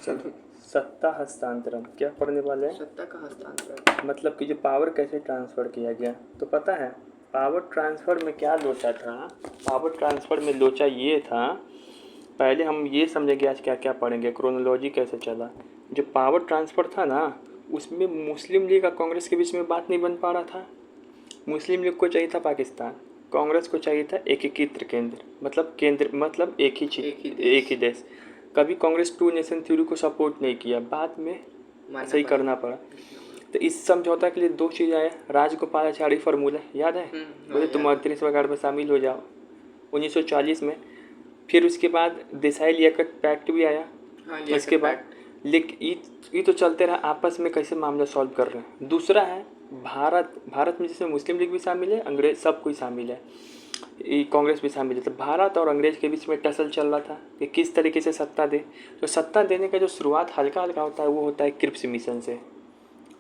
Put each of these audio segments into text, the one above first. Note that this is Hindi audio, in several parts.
सत्ता हस्तांतरण क्या पढ़ने वाले हैं? सत्ता का हस्तांतरण मतलब कि जो पावर कैसे ट्रांसफ़र किया गया, तो पता है पावर ट्रांसफ़र में क्या लोचा था? पावर ट्रांसफ़र में लोचा ये था, पहले हम ये समझेंगे आज क्या क्या पढ़ेंगे, क्रोनोलॉजी कैसे चला। जो पावर ट्रांसफ़र था ना, उसमें मुस्लिम लीग और कांग्रेस के बीच में बात नहीं बन पा रहा था। मुस्लिम लीग को चाहिए था पाकिस्तान, कांग्रेस को चाहिए था एकीकृत केंद्र, मतलब केंद्र मतलब एक ही देश। कभी कांग्रेस टू नेशन थ्योरी को सपोर्ट नहीं किया, बाद में सही करना पड़ा। तो इस समझौता के लिए दो चीज़ आया, राजगोपालाचारी फार्मूला याद है, बोले तुम अंतरिक्ष व्यापार में शामिल हो जाओ 1940 में। फिर उसके बाद देसाई लियाकत पैक्ट भी आया। इसके बाद लेकिन ये तो चलते रहा, आपस में कैसे मामला सॉल्व कर रहे हैं। दूसरा है भारत में जैसे मुस्लिम लीग भी शामिल है, अंग्रेज सब कोई शामिल है, कांग्रेस भी शामिल है। तो भारत और अंग्रेज के बीच में टसल चल रहा था कि किस तरीके से सत्ता दे। तो सत्ता देने का जो शुरुआत हल्का हल्का होता है वो होता है क्रिप्स मिशन से।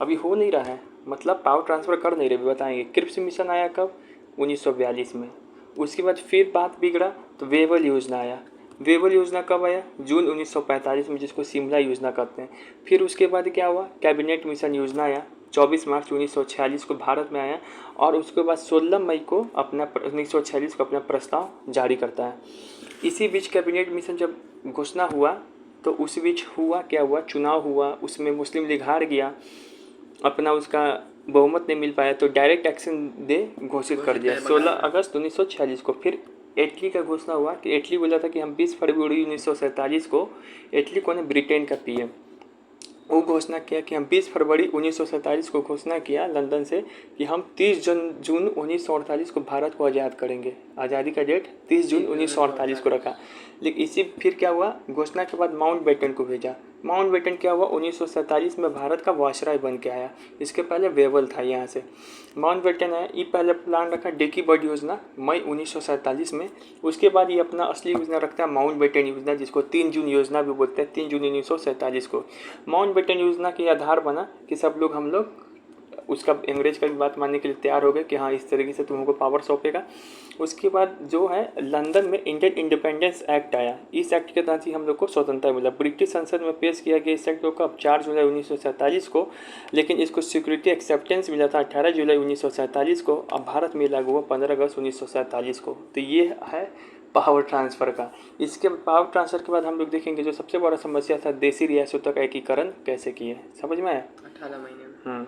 अभी हो नहीं रहा है, मतलब पावर ट्रांसफ़र कर नहीं रहे, बताएंगे। क्रिप्स मिशन आया कब? 1942 में। उसके बाद फिर बात बिगड़ा तो वेवल योजना आया। वेवल योजना कब आया? जून 1945 में, जिसको शिमला योजना कहते हैं। फिर उसके बाद क्या हुआ? कैबिनेट मिशन योजना आया, 24 मार्च 1946 को भारत में आया, और उसके बाद 16 मई को अपना 1946 को अपना प्रस्ताव जारी करता है। इसी बीच कैबिनेट मिशन जब घोषणा हुआ तो उस बीच हुआ क्या हुआ, चुनाव हुआ, उसमें मुस्लिम लीग हार गया, अपना उसका बहुमत नहीं मिल पाया, तो डायरेक्ट एक्शन डे घोषित कर दिया 16 अगस्त 1946 को। फिर इटली का घोषणा हुआ कि इटली बोला था कि हम 20 फरवरी 1947 को, इटली को ने ब्रिटेन का पीएम, वो घोषणा किया कि हम 20 फरवरी 1947 को घोषणा किया लंदन से कि हम 30 जून 1948 को भारत को आज़ाद करेंगे। आज़ादी का डेट 30 जून 1948 को रखा। लेकिन इसी फिर क्या हुआ, घोषणा के बाद माउंटबेटन को भेजा। माउंटबेटन क्या हुआ, 1947 में भारत का वायसराय बन के आया। इसके पहले वेवल था यहाँ से। माउंटबेटन है, ये पहले प्लान रखा डेकी बर्ड योजना मई 1947 में। उसके बाद ये अपना असली योजना रखता है माउंटबेटन योजना, जिसको 3 जून योजना भी बोलते हैं, 3 जून 1947 को। माउंटबेटन योजना के आधार बना कि सब लोग हम लोग उसका अंग्रेज का भी बात मानने के लिए तैयार हो गए कि हाँ इस तरीके से तुमको पावर सौंपेगा। उसके बाद जो है लंदन में इंडियन इंडिपेंडेंस एक्ट आया। इस एक्ट के तहत ही हम लोग को स्वतंत्रता मिला। ब्रिटिश संसद में पेश किया गया इस एक्ट को कब? 4 जुलाई 1947 को, लेकिन इसको सिक्योरिटी एक्सेप्टेंस मिला था 18 जुलाई 1947 को। अब भारत में लागू हुआ 15 अगस्त 1947 को। तो ये है पावर ट्रांसफ़र का। इसके पावर ट्रांसफ़र के बाद हम लोग देखेंगे जो सबसे बड़ा समस्या था, देशी रियासतों का एकीकरण कैसे किए, समझ में आया? 18 महीने में।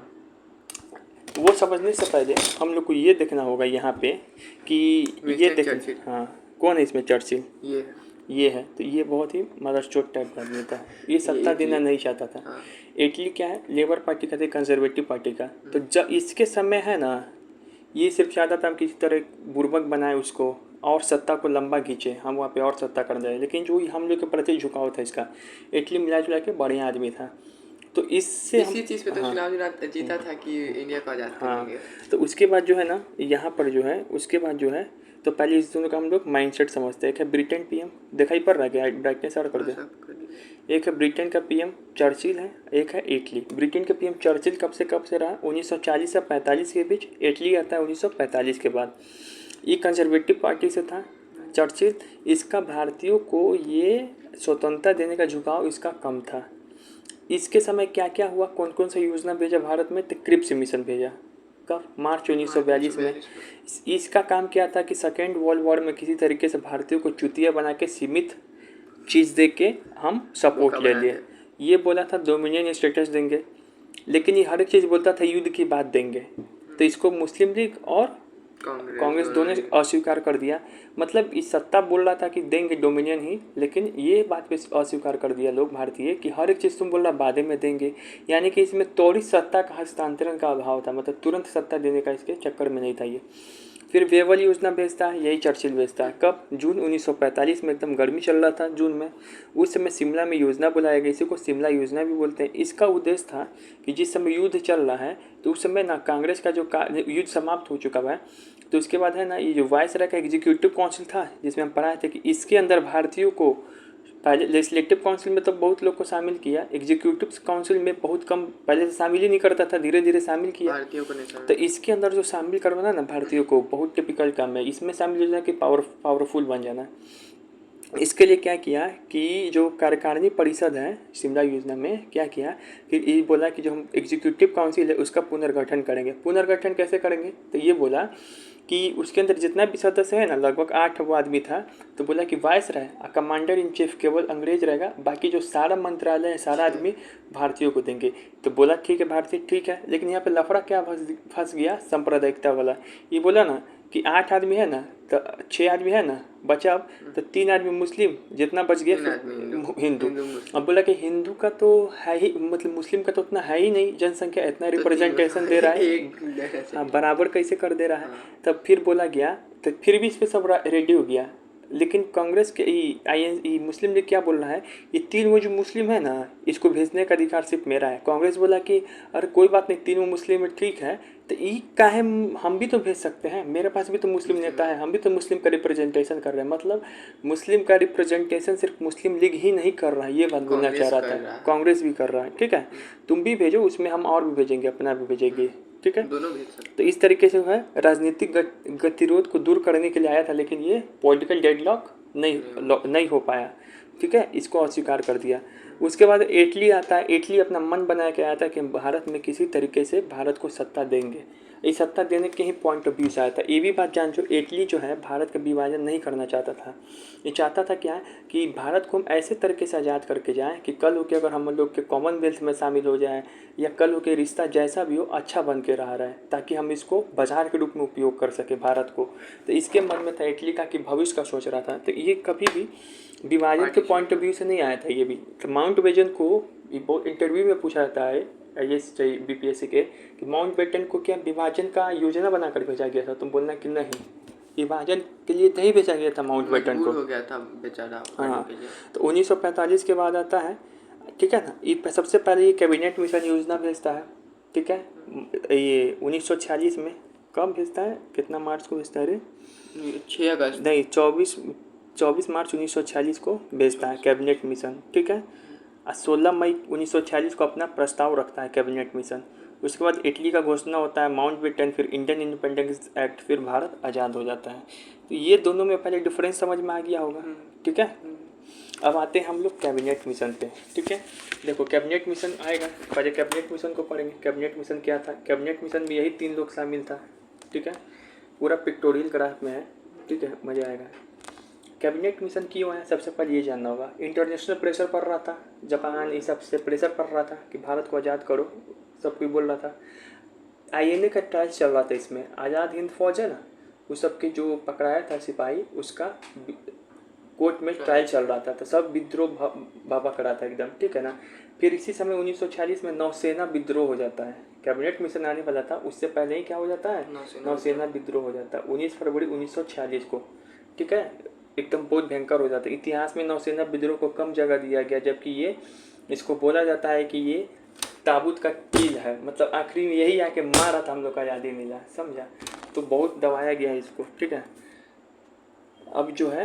वो समझने से पहले हम लोग को ये देखना होगा यहाँ पे कि ये देख, हाँ कौन है इसमें चर्चिल? ये है। तो ये बहुत ही मदरचोट टाइप का आदमी था, ये सत्ता देना नहीं चाहता था। इटली क्या है, लेबर पार्टी का था, कंजर्वेटिव पार्टी का। तो जब इसके समय है ना, ये सिर्फ चाहता था हम किसी तरह बुर्बक बनाए उसको और सत्ता को लंबा खींचे, हम वहाँ पे और सत्ता कर जाए। लेकिन जो हम लोग के प्रति झुकाव था इसका, इटली मिला जुला के बढ़िया आदमी था। तो इससे इसी चीज़ पे तो चुनाव जीता था कि इंडिया को आज़ाद करेंगे। तो उसके बाद जो है ना यहाँ पर जो है, उसके बाद जो है, तो पहले इस दोनों का हम लोग माइंडसेट समझते हैं। एक है ब्रिटेन पीएम, दिखाई पड़ रहा है क्या? ब्राइटनेस और कर दे। एक है ब्रिटेन का पीएम चर्चिल है, एक है इटली। ब्रिटेन का पीएम चर्चिल कब से रहा? 1940 से 45 के बीच। इटली आता है 1945 के बाद। ये कंजर्वेटिव पार्टी से था चर्चिल। इसका भारतीयों को ये स्वतंत्रता देने का झुकाव इसका कम था। इसके समय क्या क्या हुआ, कौन कौन सा योजना भेजा भारत में? तो क्रिप्स मिशन भेजा कब? मार्च 1942 में। इसका काम क्या था कि सेकेंड वर्ल्ड वॉर में किसी तरीके से भारतीयों को चुतिया बना के सीमित चीज़ दे के हम सपोर्ट ले लिए। ये बोला था डोमिनियन स्टेटस देंगे, लेकिन ये हर एक चीज़ बोलता था युद्ध की बात देंगे। तो इसको मुस्लिम लीग और कांग्रेस दोनों ने अस्वीकार कर दिया। मतलब इस सत्ता बोल रहा था कि देंगे डोमिनियन ही, लेकिन ये बात पे अस्वीकार कर दिया लोग भारतीय कि हर एक चीज़ तुम बोल रहा बाद में देंगे। यानी कि इसमें त्वरित सत्ता का हस्तांतरण का अभाव था, मतलब तुरंत सत्ता देने का इसके चक्कर में नहीं था ये। फिर वेवल योजना भेजता है, यही चर्चिल भेजता है कब? जून 1945 में। एकदम गर्मी चल रहा था जून में, उस समय शिमला में योजना बुलाया गया, इसी को शिमला योजना भी बोलते हैं। इसका उद्देश्य था कि जिस समय युद्ध चल रहा है तो उस समय ना कांग्रेस का जो युद्ध समाप्त हो चुका है, तो उसके बाद है ना ये जो वायसराय का एग्जीक्यूटिव काउंसिल था जिसमें हम पढ़ाए थे कि इसके अंदर भारतीयों को पहले लेजिस्लेटिव काउंसिल में तो बहुत लोग को शामिल किया, एग्जीक्यूटिव काउंसिल में बहुत कम, पहले से शामिल ही नहीं करता था, धीरे धीरे शामिल किया भारतीयों को नहीं। तो इसके अंदर जो शामिल करवाना ना भारतीयों को, बहुत टिपिकल काम है। इसमें शामिल हो जाना कि पावरफुल बन जाना। इसके लिए क्या किया कि जो कार्यकारिणी परिषद है शिमला योजना में क्या किया कि ये बोला कि जो हम एग्जीक्यूटिव काउंसिल है उसका पुनर्गठन करेंगे। पुनर्गठन कैसे करेंगे, तो ये बोला कि उसके अंदर जितना भी सदस्य है ना, लगभग 8 वो आदमी था, तो बोला कि वाइस रहे कमांडर इन चीफ केवल अंग्रेज रहेगा, बाकी जो सारा मंत्रालय है सारा आदमी भारतीयों को देंगे। तो बोला ठीक है भारतीय ठीक है, लेकिन यहाँ पे लफड़ा क्या फंस गया, सांप्रदायिकता वाला। ये बोला ना कि 8 आदमी है ना, तो 6 आदमी है ना बचा, अब तो 3 आदमी मुस्लिम, जितना बच गया हिंदू। अब बोला कि हिंदू का तो है ही, मतलब मुस्लिम का तो उतना है ही नहीं जनसंख्या, इतना रिप्रेजेंटेशन दे रहा है, हाँ बराबर कैसे कर दे रहा है। तब फिर बोला गया, तो फिर भी इस पर सब रेडी हो गया। लेकिन कांग्रेस के मुस्लिम लीग क्या बोल रहा है, ये 3 वो जो मुस्लिम है ना इसको भेजने का अधिकार सिर्फ मेरा है। कांग्रेस बोला कि अरे कोई बात नहीं, 3 वो मुस्लिम है ठीक है, तो ये का है, हम भी तो भेज सकते हैं, मेरे पास भी तो मुस्लिम नेता है, हम भी तो मुस्लिम का रिप्रेजेंटेशन कर रहे हैं। मतलब मुस्लिम का रिप्रेजेंटेशन सिर्फ मुस्लिम लीग ही नहीं कर रहा है, ये बात बोलना चाह रहा था, कांग्रेस भी कर रहा है। ठीक है, तुम भी भेजो, उसमें हम और भी भेजेंगे, अपना भी भेजेंगे, ठीक है, दोनों भेज सकते। तो इस तरीके से है राजनीतिक गतिरोध को दूर करने के लिए आया था, लेकिन ये पॉलिटिकल डेडलॉक नहीं हो पाया। ठीक है, इसको अस्वीकार कर दिया। उसके बाद इटली आता है। इटली अपना मन बना के आया था कि भारत में किसी तरीके से भारत को सत्ता देंगे, इस सत्ता देने के ही पॉइंट ऑफ व्यू से आया था। ये भी बात जान जो इटली जो है भारत का विभाजन नहीं करना चाहता था। ये चाहता था क्या कि भारत को हम ऐसे तरीके से आज़ाद करके जाएं कि कल हो के अगर हम लोग के कॉमनवेल्थ में शामिल हो जाए, या कल हो के रिश्ता जैसा भी हो अच्छा बन के रहा रहे, ताकि हम इसको बाजार के रूप में उपयोग कर सके भारत को। तो इसके मन में था इटली का कि भविष्य का सोच रहा था। तो ये कभी भी विभाजन के पॉइंट ऑफ व्यू से नहीं आया था ये भी। तो माउंटबेटन को बहुत इंटरव्यू में पूछा जाता है IAS BPSC के कि माउंटबेटन को क्या विभाजन का योजना बनाकर भेजा गया था, तुम बोलना कि नहीं, विभाजन के लिए नहीं भेजा गया था माउंटबेटन को, हो गया था बेचारा। हाँ, तो 1945 के बाद आता है, ठीक है ना। ये सबसे पहले ये कैबिनेट मिशन योजना भेजता है, ठीक है, ये 1946 में। कब भेजता है, कितना मार्च को भेजता है रे, 6 अगस्त नहीं 24 मार्च 1946 को भेजता है कैबिनेट मिशन, ठीक है। 16 मई 1946 को अपना प्रस्ताव रखता है कैबिनेट मिशन। उसके बाद इटली का घोषणा होता है, माउंटबेटन, फिर इंडियन इंडिपेंडेंस एक्ट, फिर भारत आज़ाद हो जाता है। तो ये दोनों में पहले डिफरेंस समझ में आ गया होगा, ठीक है। अब आते हैं हम लोग कैबिनेट मिशन पे, ठीक है। देखो कैबिनेट मिशन आएगा, पहले कैबिनेट मिशन को पढ़ेंगे। कैबिनेट मिशन क्या था, कैबिनेट मिशन में यही 3 लोग शामिल था, ठीक है, पूरा पिक्टोरियल ग्राफ में है, ठीक है, मज़ा आएगा। कैबिनेट मिशन क्यों आया, सबसे पहले ये जानना होगा। इंटरनेशनल प्रेशर पड़ रहा था, जापान इस सब से प्रेशर पड़ रहा था कि भारत को आज़ाद करो, सब कोई बोल रहा था। INA का ट्रायल चल रहा था, इसमें आज़ाद हिंद फौज है ना, उस सब के जो पकड़ाया था सिपाही, उसका कोर्ट में ट्रायल चल रहा था, तो सब विद्रोह भापा करा था एकदम, ठीक है ना। फिर इसी समय 1946 में नौसेना विद्रोह हो जाता है। कैबिनेट मिशन आने वाला था, उससे पहले ही क्या हो जाता है, नौसेना विद्रोह हो जाता है 19 फरवरी 1946 को, ठीक है। एकदम बहुत भयंकर हो जाता है। इतिहास में नौसेना विद्रोह को कम जगह दिया गया, जबकि ये इसको बोला जाता है कि ये ताबूत का कील है, मतलब आखिरी में यही आके मारा था, हम लोग को आज़ादी मिला, समझा। तो बहुत दबाया गया है इसको, ठीक है। अब जो है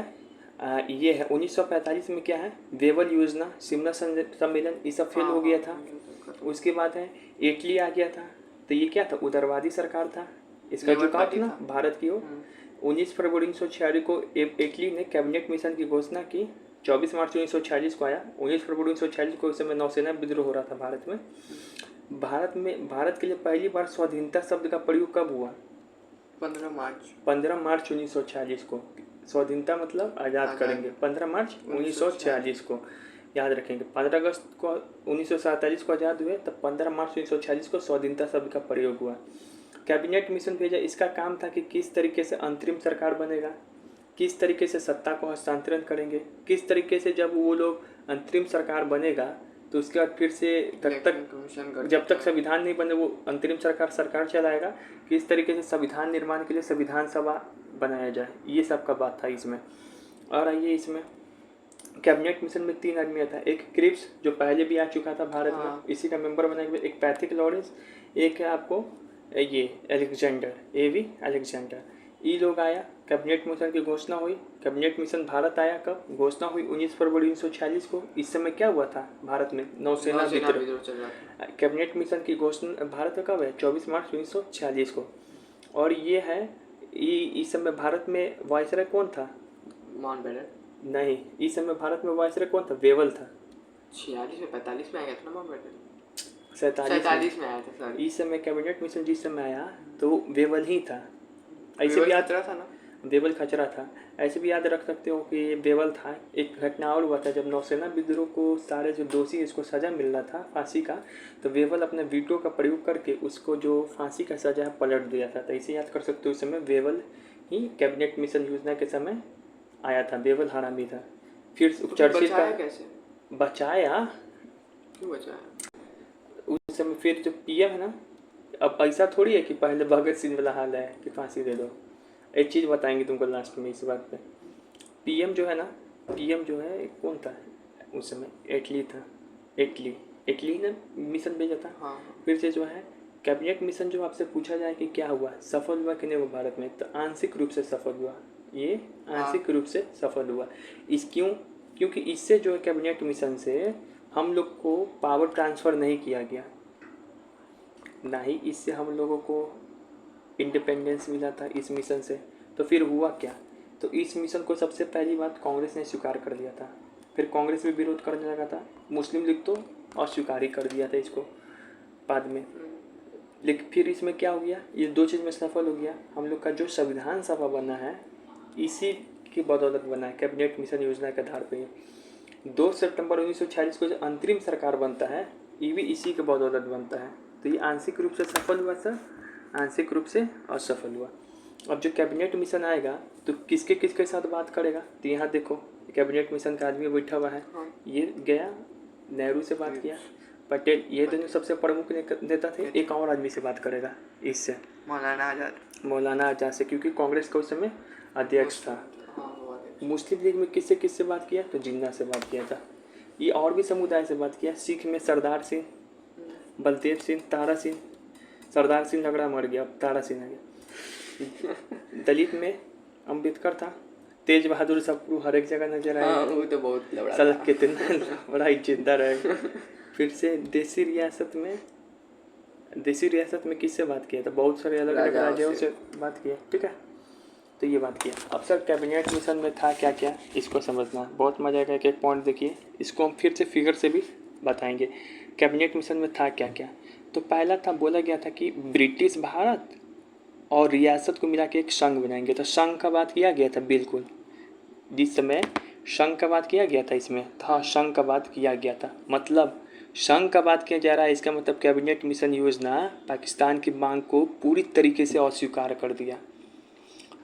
ये है 1945 में क्या है, वेवल योजना, शिमला सम्मेलन, ये सब फेल हो गया था। उसके बाद है इटली आ गया था, तो ये क्या था, उदारवादी सरकार था, इसका झुकाव था ना भारत की ओर। 19 फरवरी 1946 को इटली ने कैबिनेट मिशन की घोषणा की। 24 मार्च 1946 को आया। 19 फरवरी 1946 को उस समय नौसेना विद्रोह हो रहा था भारत में। भारत के लिए पहली बार स्वाधीनता शब्द का प्रयोग कब हुआ, 15 मार्च 1946 को। स्वाधीनता मतलब आज़ाद करेंगे, 15 मार्च 1946 को याद रखेंगे। 15 अगस्त को 1947 को आज़ाद हुए, तब 15 मार्च 1946 को स्वाधीनता शब्द का प्रयोग हुआ। कैबिनेट मिशन भेजा, इसका काम था कि किस तरीके से अंतरिम सरकार बनेगा, किस तरीके से सत्ता को हस्तांतरण करेंगे, किस तरीके से जब वो लोग अंतरिम सरकार बनेगा तो उसके बाद फिर से जब तक संविधान नहीं बने वो अंतरिम सरकार चलाएगा, किस तरीके से संविधान निर्माण के लिए संविधान सभा बनाया जाए, ये सब का बात था इसमें। और आइए इसमें कैबिनेट मिशन में 3 आदमी आता है। एक क्रिप्स जो पहले भी आ चुका था भारत में, इसी का मेंबर बनाया गया। एक पैथिक लॉरेंस, एक है आपको ये अलेक्जेंडर, AV अलेक्जेंडर। ये लोग आया, कैबिनेट मिशन की घोषणा हुई। कैबिनेट मिशन भारत आया कब, घोषणा हुई 19 फरवरी 1946 को। इस समय क्या हुआ था भारत में, नौसेना विद्रोह चल रहा था। कैबिनेट मिशन की घोषणा भारत में कब है, 24 मार्च 1946 को। और ये है इस समय भारत में वायसराय कौन था, नहीं, इस समय भारत में वायसराय कौन था? वेवल था। 46 में 45 में आ गया था ना माउंटबेटन। 47 में आया था, सॉरी। इस समय कैबिनेट मिशन जिस समय आया तो वेवल ही था। ऐसे भी वेवल याद खतरा था ना। वेवल खचरा था। ऐसे भी याद रख सकते हो कि वेवल था। एक घटना और हुआ था जब नौसेना विद्रोह को सारे जो दोषी इसको सज़ा मिल रहा था फांसी का, तो वेवल अपने वीटो का प्रयोग करके उसको जो फांसी का सज़ा है पलट दिया था। तो इसे याद कर सकते हो, उस समय वेवल ही कैबिनेट मिशन योजना के समय आया था। वेवल हरामी था। फिर तो चर्चिल का बचाया कैसे? बचाया क्यों बचाया? उस समय। फिर जो पीएम है ना, अब ऐसा थोड़ी है कि पहले भगत सिंह वाला हाल है कि फांसी दे दो। एक चीज़ बताएंगे तुमको लास्ट में इस बात पे। पीएम जो है ना, पीएम जो है कौन था उस समय? इटली था। इटली ने मिशन भेजा था। हाँ। फिर से जो है कैबिनेट मिशन, जो आपसे पूछा जाए कि क्या हुआ, सफल हुआ कि नहीं हुआ भारत में, तो आंशिक रूप से सफल हुआ। ये आंशिक रूप से सफल हुआ। क्योंकि इससे जो है कैबिनेट मिशन से हम लोग को पावर ट्रांसफ़र नहीं किया गया, ना ही इससे हम लोगों को इंडिपेंडेंस मिला था इस मिशन से। तो फिर हुआ क्या? तो इस मिशन को सबसे पहली बात कांग्रेस ने स्वीकार कर लिया था। फिर कांग्रेस भी विरोध करने लगा था। मुस्लिम लीग तो अस्वीकार ही कर दिया था इसको बाद में। लेकिन फिर इसमें क्या हो गया, ये दो चीज़ में सफल हो गया। हम लोग का जो संविधान सभा बना है इसी की बदौलत बना है, कैबिनेट मिशन योजना के आधार पर। 2 सितंबर 1946 को जो अंतरिम सरकार बनता है ये भी इसी के बदौलत बनता है। तो ये आंशिक रूप से सफल हुआ सर, आंशिक रूप से असफल हुआ। अब जो कैबिनेट मिशन आएगा तो किसके किसके साथ बात करेगा? तो यहाँ देखो, कैबिनेट मिशन का आदमी बैठा हुआ है। ये गया नेहरू से बात किया, पटेल, ये दोनों सबसे प्रमुख नेता थे। एक और आदमी से बात करेगा, इससे मौलाना आजाद से, क्योंकि कांग्रेस का उस समय अध्यक्ष था। मुस्लिम लीग में किससे किससे बात किया? तो जिन्ना से बात किया था। ये और भी समुदाय से बात किया। सिख में सरदार सिंह, बलदेव सिंह, तारा सिंह। सरदार सिंह लगड़ा मर गया, अब तारा सिंह आ गया। दलित में अम्बेडकर था। तेज बहादुर सप्रू हर एक जगह नजर आया। वो तो बहुत लबड़ा साला था। कितना बड़ा इज्जतदार है। फिर से देसी रियासत में किससे बात किया था? बहुत सारे अलग अलग राज्यों से बात किया। ठीक है, तो ये बात किया। अब सर कैबिनेट मिशन में था क्या क्या, इसको समझना बहुत मजा आएगा। एक एक पॉइंट देखिए, इसको हम फिर से फिगर से भी बताएंगे। कैबिनेट मिशन में था क्या क्या? तो पहला था, बोला गया था कि ब्रिटिश भारत और रियासत को मिला के एक संघ बनाएंगे। तो संघ का बात किया गया था, बिल्कुल जिस समय संघ का बात किया गया था इसमें था, संघ का बात किया गया था। मतलब संघ का बात किया जा रहा है, इसका मतलब कैबिनेट मिशन योजना पाकिस्तान की मांग को पूरी तरीके से अस्वीकार कर दिया।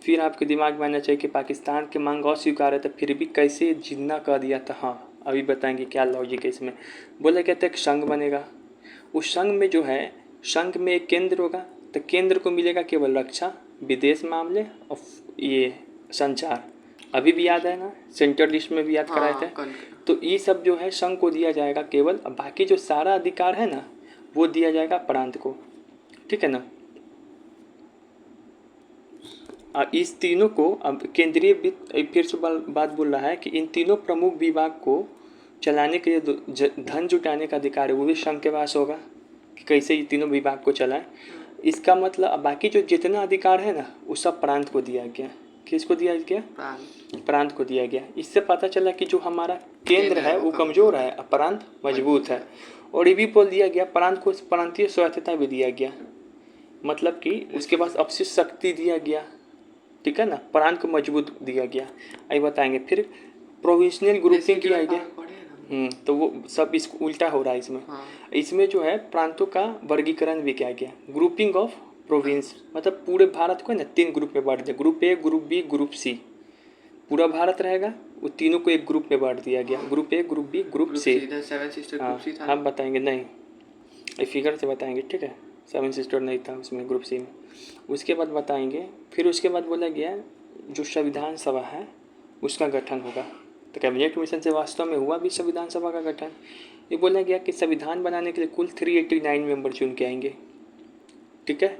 फिर आपके दिमाग में आना चाहिए कि पाकिस्तान की मांग अस्वीकार है तो फिर भी कैसे जिन्ना कह दिया था। हाँ, अभी बताएंगे क्या लॉजिक है इसमें। बोला गया था एक संघ बनेगा, उस संघ में जो है, संघ में एक केंद्र होगा, तो केंद्र को मिलेगा केवल रक्षा, विदेश मामले और ये संचार। अभी भी याद है ना, सेंट्रल लिस्ट में भी याद कराए थे। तो ये सब जो है संघ को दिया जाएगा केवल, बाकी जो सारा अधिकार है ना वो दिया जाएगा प्रांत को। ठीक है ना। इस तीनों को अब केंद्रीय वित्त, फिर से बात बोल रहा है कि इन तीनों प्रमुख विभाग को चलाने के लिए धन जुटाने का अधिकार है वो भी संघ के पास होगा कि कैसे ये तीनों विभाग को चलाएं। इसका मतलब बाकी जो जितना अधिकार है ना वो सब प्रांत को दिया गया। किसको दिया गया? प्रांत को दिया गया। इससे पता चला कि जो हमारा केंद्र है वो कमज़ोर है, प्रांत मजबूत है। और ये भी बोल दिया गया प्रांत को प्रांतीय स्वायत्तता भी दिया गया, मतलब कि उसके पास अपशिष्ट शक्ति दिया गया। ठीक है ना, प्रांत को मजबूत दिया गया। आई बताएंगे। फिर प्रोविंशियल ग्रुपिंग किया गया। तो वो सब इस उल्टा हो रहा है इसमें। इसमें जो है प्रांतों का वर्गीकरण भी किया गया, ग्रुपिंग ऑफ प्रोविंस। मतलब पूरे भारत को ना 3 ग्रुप में बांट दिया, group A, group B, group C. पूरा भारत रहेगा, वो तीनों को एक ग्रुप में बांट दिया गया, group A, group B, group C. हाँ, हम बताएंगे, नहीं ये फिगर से बताएंगे। ठीक है, 7 सिस्टर नहीं था उसमें ग्रुप सी में, उसके बाद बताएंगे। फिर उसके बाद बोला गया जो संविधान सभा है उसका गठन होगा। तो कैबिनेट मिशन से वास्तव में हुआ भी संविधान सभा का गठन। ये बोला गया कि संविधान बनाने के लिए कुल 389 मेंबर चुन के आएंगे। ठीक है,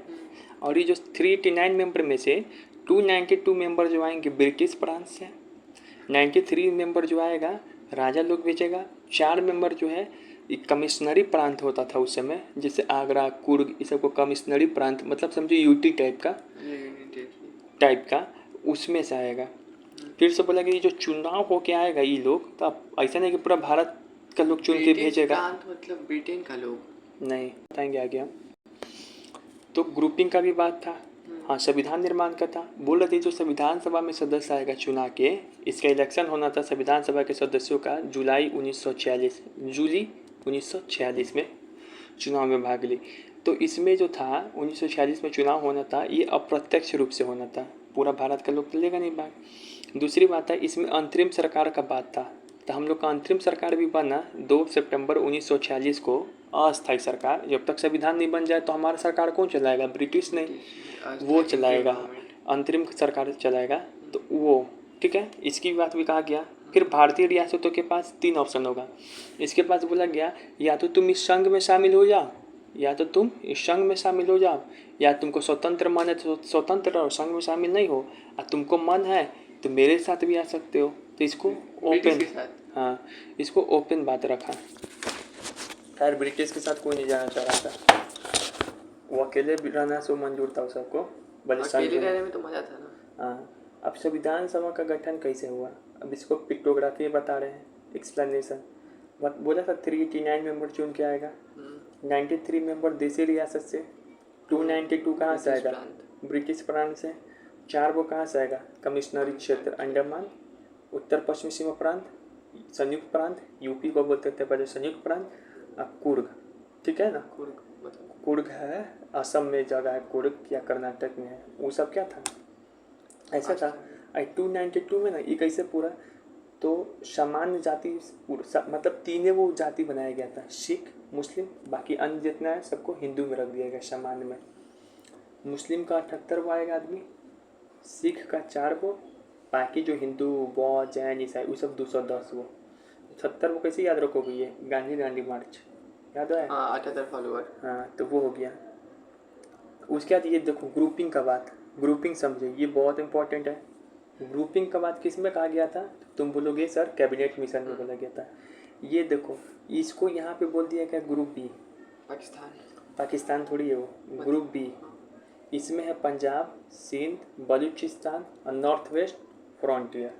और ये जो 389 मेंबर में से 292 मेंबर जो आएंगे ब्रिटिश प्रांत से, 93 मेंबर जो आएगा राजा लोग भेजेगा, 4 मेंबर जो है एक कमिश्नरी प्रांत होता था उस समय, जैसे आगरा, कुर्ग, इस सबको कमिश्नरी प्रांत, मतलब समझो यूटी टाइप का उसमें से आएगा। फिर से बोला कि ये जो चुनाव होके आएगा ये लोग, तो अब ऐसा नहीं कि पूरा भारत का लोग चुन के भेजेगा। प्रांत मतलब ब्रिटेन का लोग नहीं, बताएंगे आगे हम। तो ग्रुपिंग का भी बात था। हाँ, संविधान निर्माण का था। बोल रहे थे जो संविधान सभा में सदस्य आएगा चुना के, इसका इलेक्शन होना था संविधान सभा के सदस्यों का जूली 1946 में चुनाव में भाग ली। तो इसमें जो था 1946 में चुनाव होना था, ये अप्रत्यक्ष रूप से होना था, पूरा भारत का लोग तो लेगा नहीं भाग। दूसरी बात है, इसमें अंतरिम सरकार का बात था, तो हम लोग का अंतरिम सरकार भी बना 2 सितंबर 1946 को। अस्थायी सरकार, जब तक संविधान नहीं बन जाए तो हमारा सरकार कौन चलाएगा? ब्रिटिश नहीं, वो चलाएगा, अंतरिम सरकार चलाएगा। तो वो ठीक है, इसकी बात भी कहा गया। फिर भारतीय रियासतों के पास 3 ऑप्शन होगा। इसके पास बोला गया या तो तुम इस संघ में शामिल हो जाओ, या तो तुम इस संघ में शामिल हो जाओ, या तुमको स्वतंत्र मन है तो स्वतंत्र और संघ में शामिल नहीं हो, और तुमको मन है तो मेरे साथ भी आ सकते हो। तो इसको ओपन, हाँ, इसको ओपन बात रखा। खैर ब्रिटिश के साथ कोई नहीं जाना चाह रहा था, वो अकेले भी रहना सो मंजूर था सबको, भले अकेले रहने में तो मजा था ना। हाँ। अब संविधान सभा का गठन कैसे हुआ, अब इसको पिक्टोग्राफी में बता रहे हैं, एक्सप्लेनेशन। बोला था 389 मेंबर चुन के आएगा, 93 मेंबर देसी रियासत से, 292 कहाँ से आएगा? ब्रिटिश प्रांत से। 4 वो कहाँ से आएगा? कमिश्नरी क्षेत्र अंडमान, उत्तर पश्चिमी सीमा प्रांत, संयुक्त प्रांत, यूपी को बोलते थे पहले संयुक्त प्रांत, कुर्ग, ठीक है ना? कुर्ग है असम में जगह है, कुर्ग या कर्नाटक में है, वो सब क्या था, ऐसा था। 292 में ना ये कैसे पूरा, तो सामान्य जाति मतलब 3 वो जाति बनाया गया था, सिख, मुस्लिम, बाकी अन्य जितना है सबको हिंदू में रख दिया गया सामान्य में। मुस्लिम का 78 वो आएगा आदमी, सिख का 4 वो, बाकी जो हिंदू, बौद्ध, जैन, ईसाई वो सब 210 वो। 70 वो कैसे याद रखोगे? ये गांधी मार्च याद है? 78 फॉलोअर। हाँ, तो वो हो गया। उसके बाद ये देखो ग्रुपिंग का बात, ग्रुपिंग समझे, ये बहुत इंपॉर्टेंट है। ग्रुपिंग का बात किस में कहा गया था? तुम बोलोगे सर कैबिनेट मिशन में बोला गया था। ये देखो, इसको यहाँ पे बोल दिया गया ग्रुप बी। पाकिस्तान थोड़ी है वो, ग्रुप बी। इसमें है पंजाब, सिंध, बलूचिस्तान और नॉर्थ वेस्ट फ्रंटियर।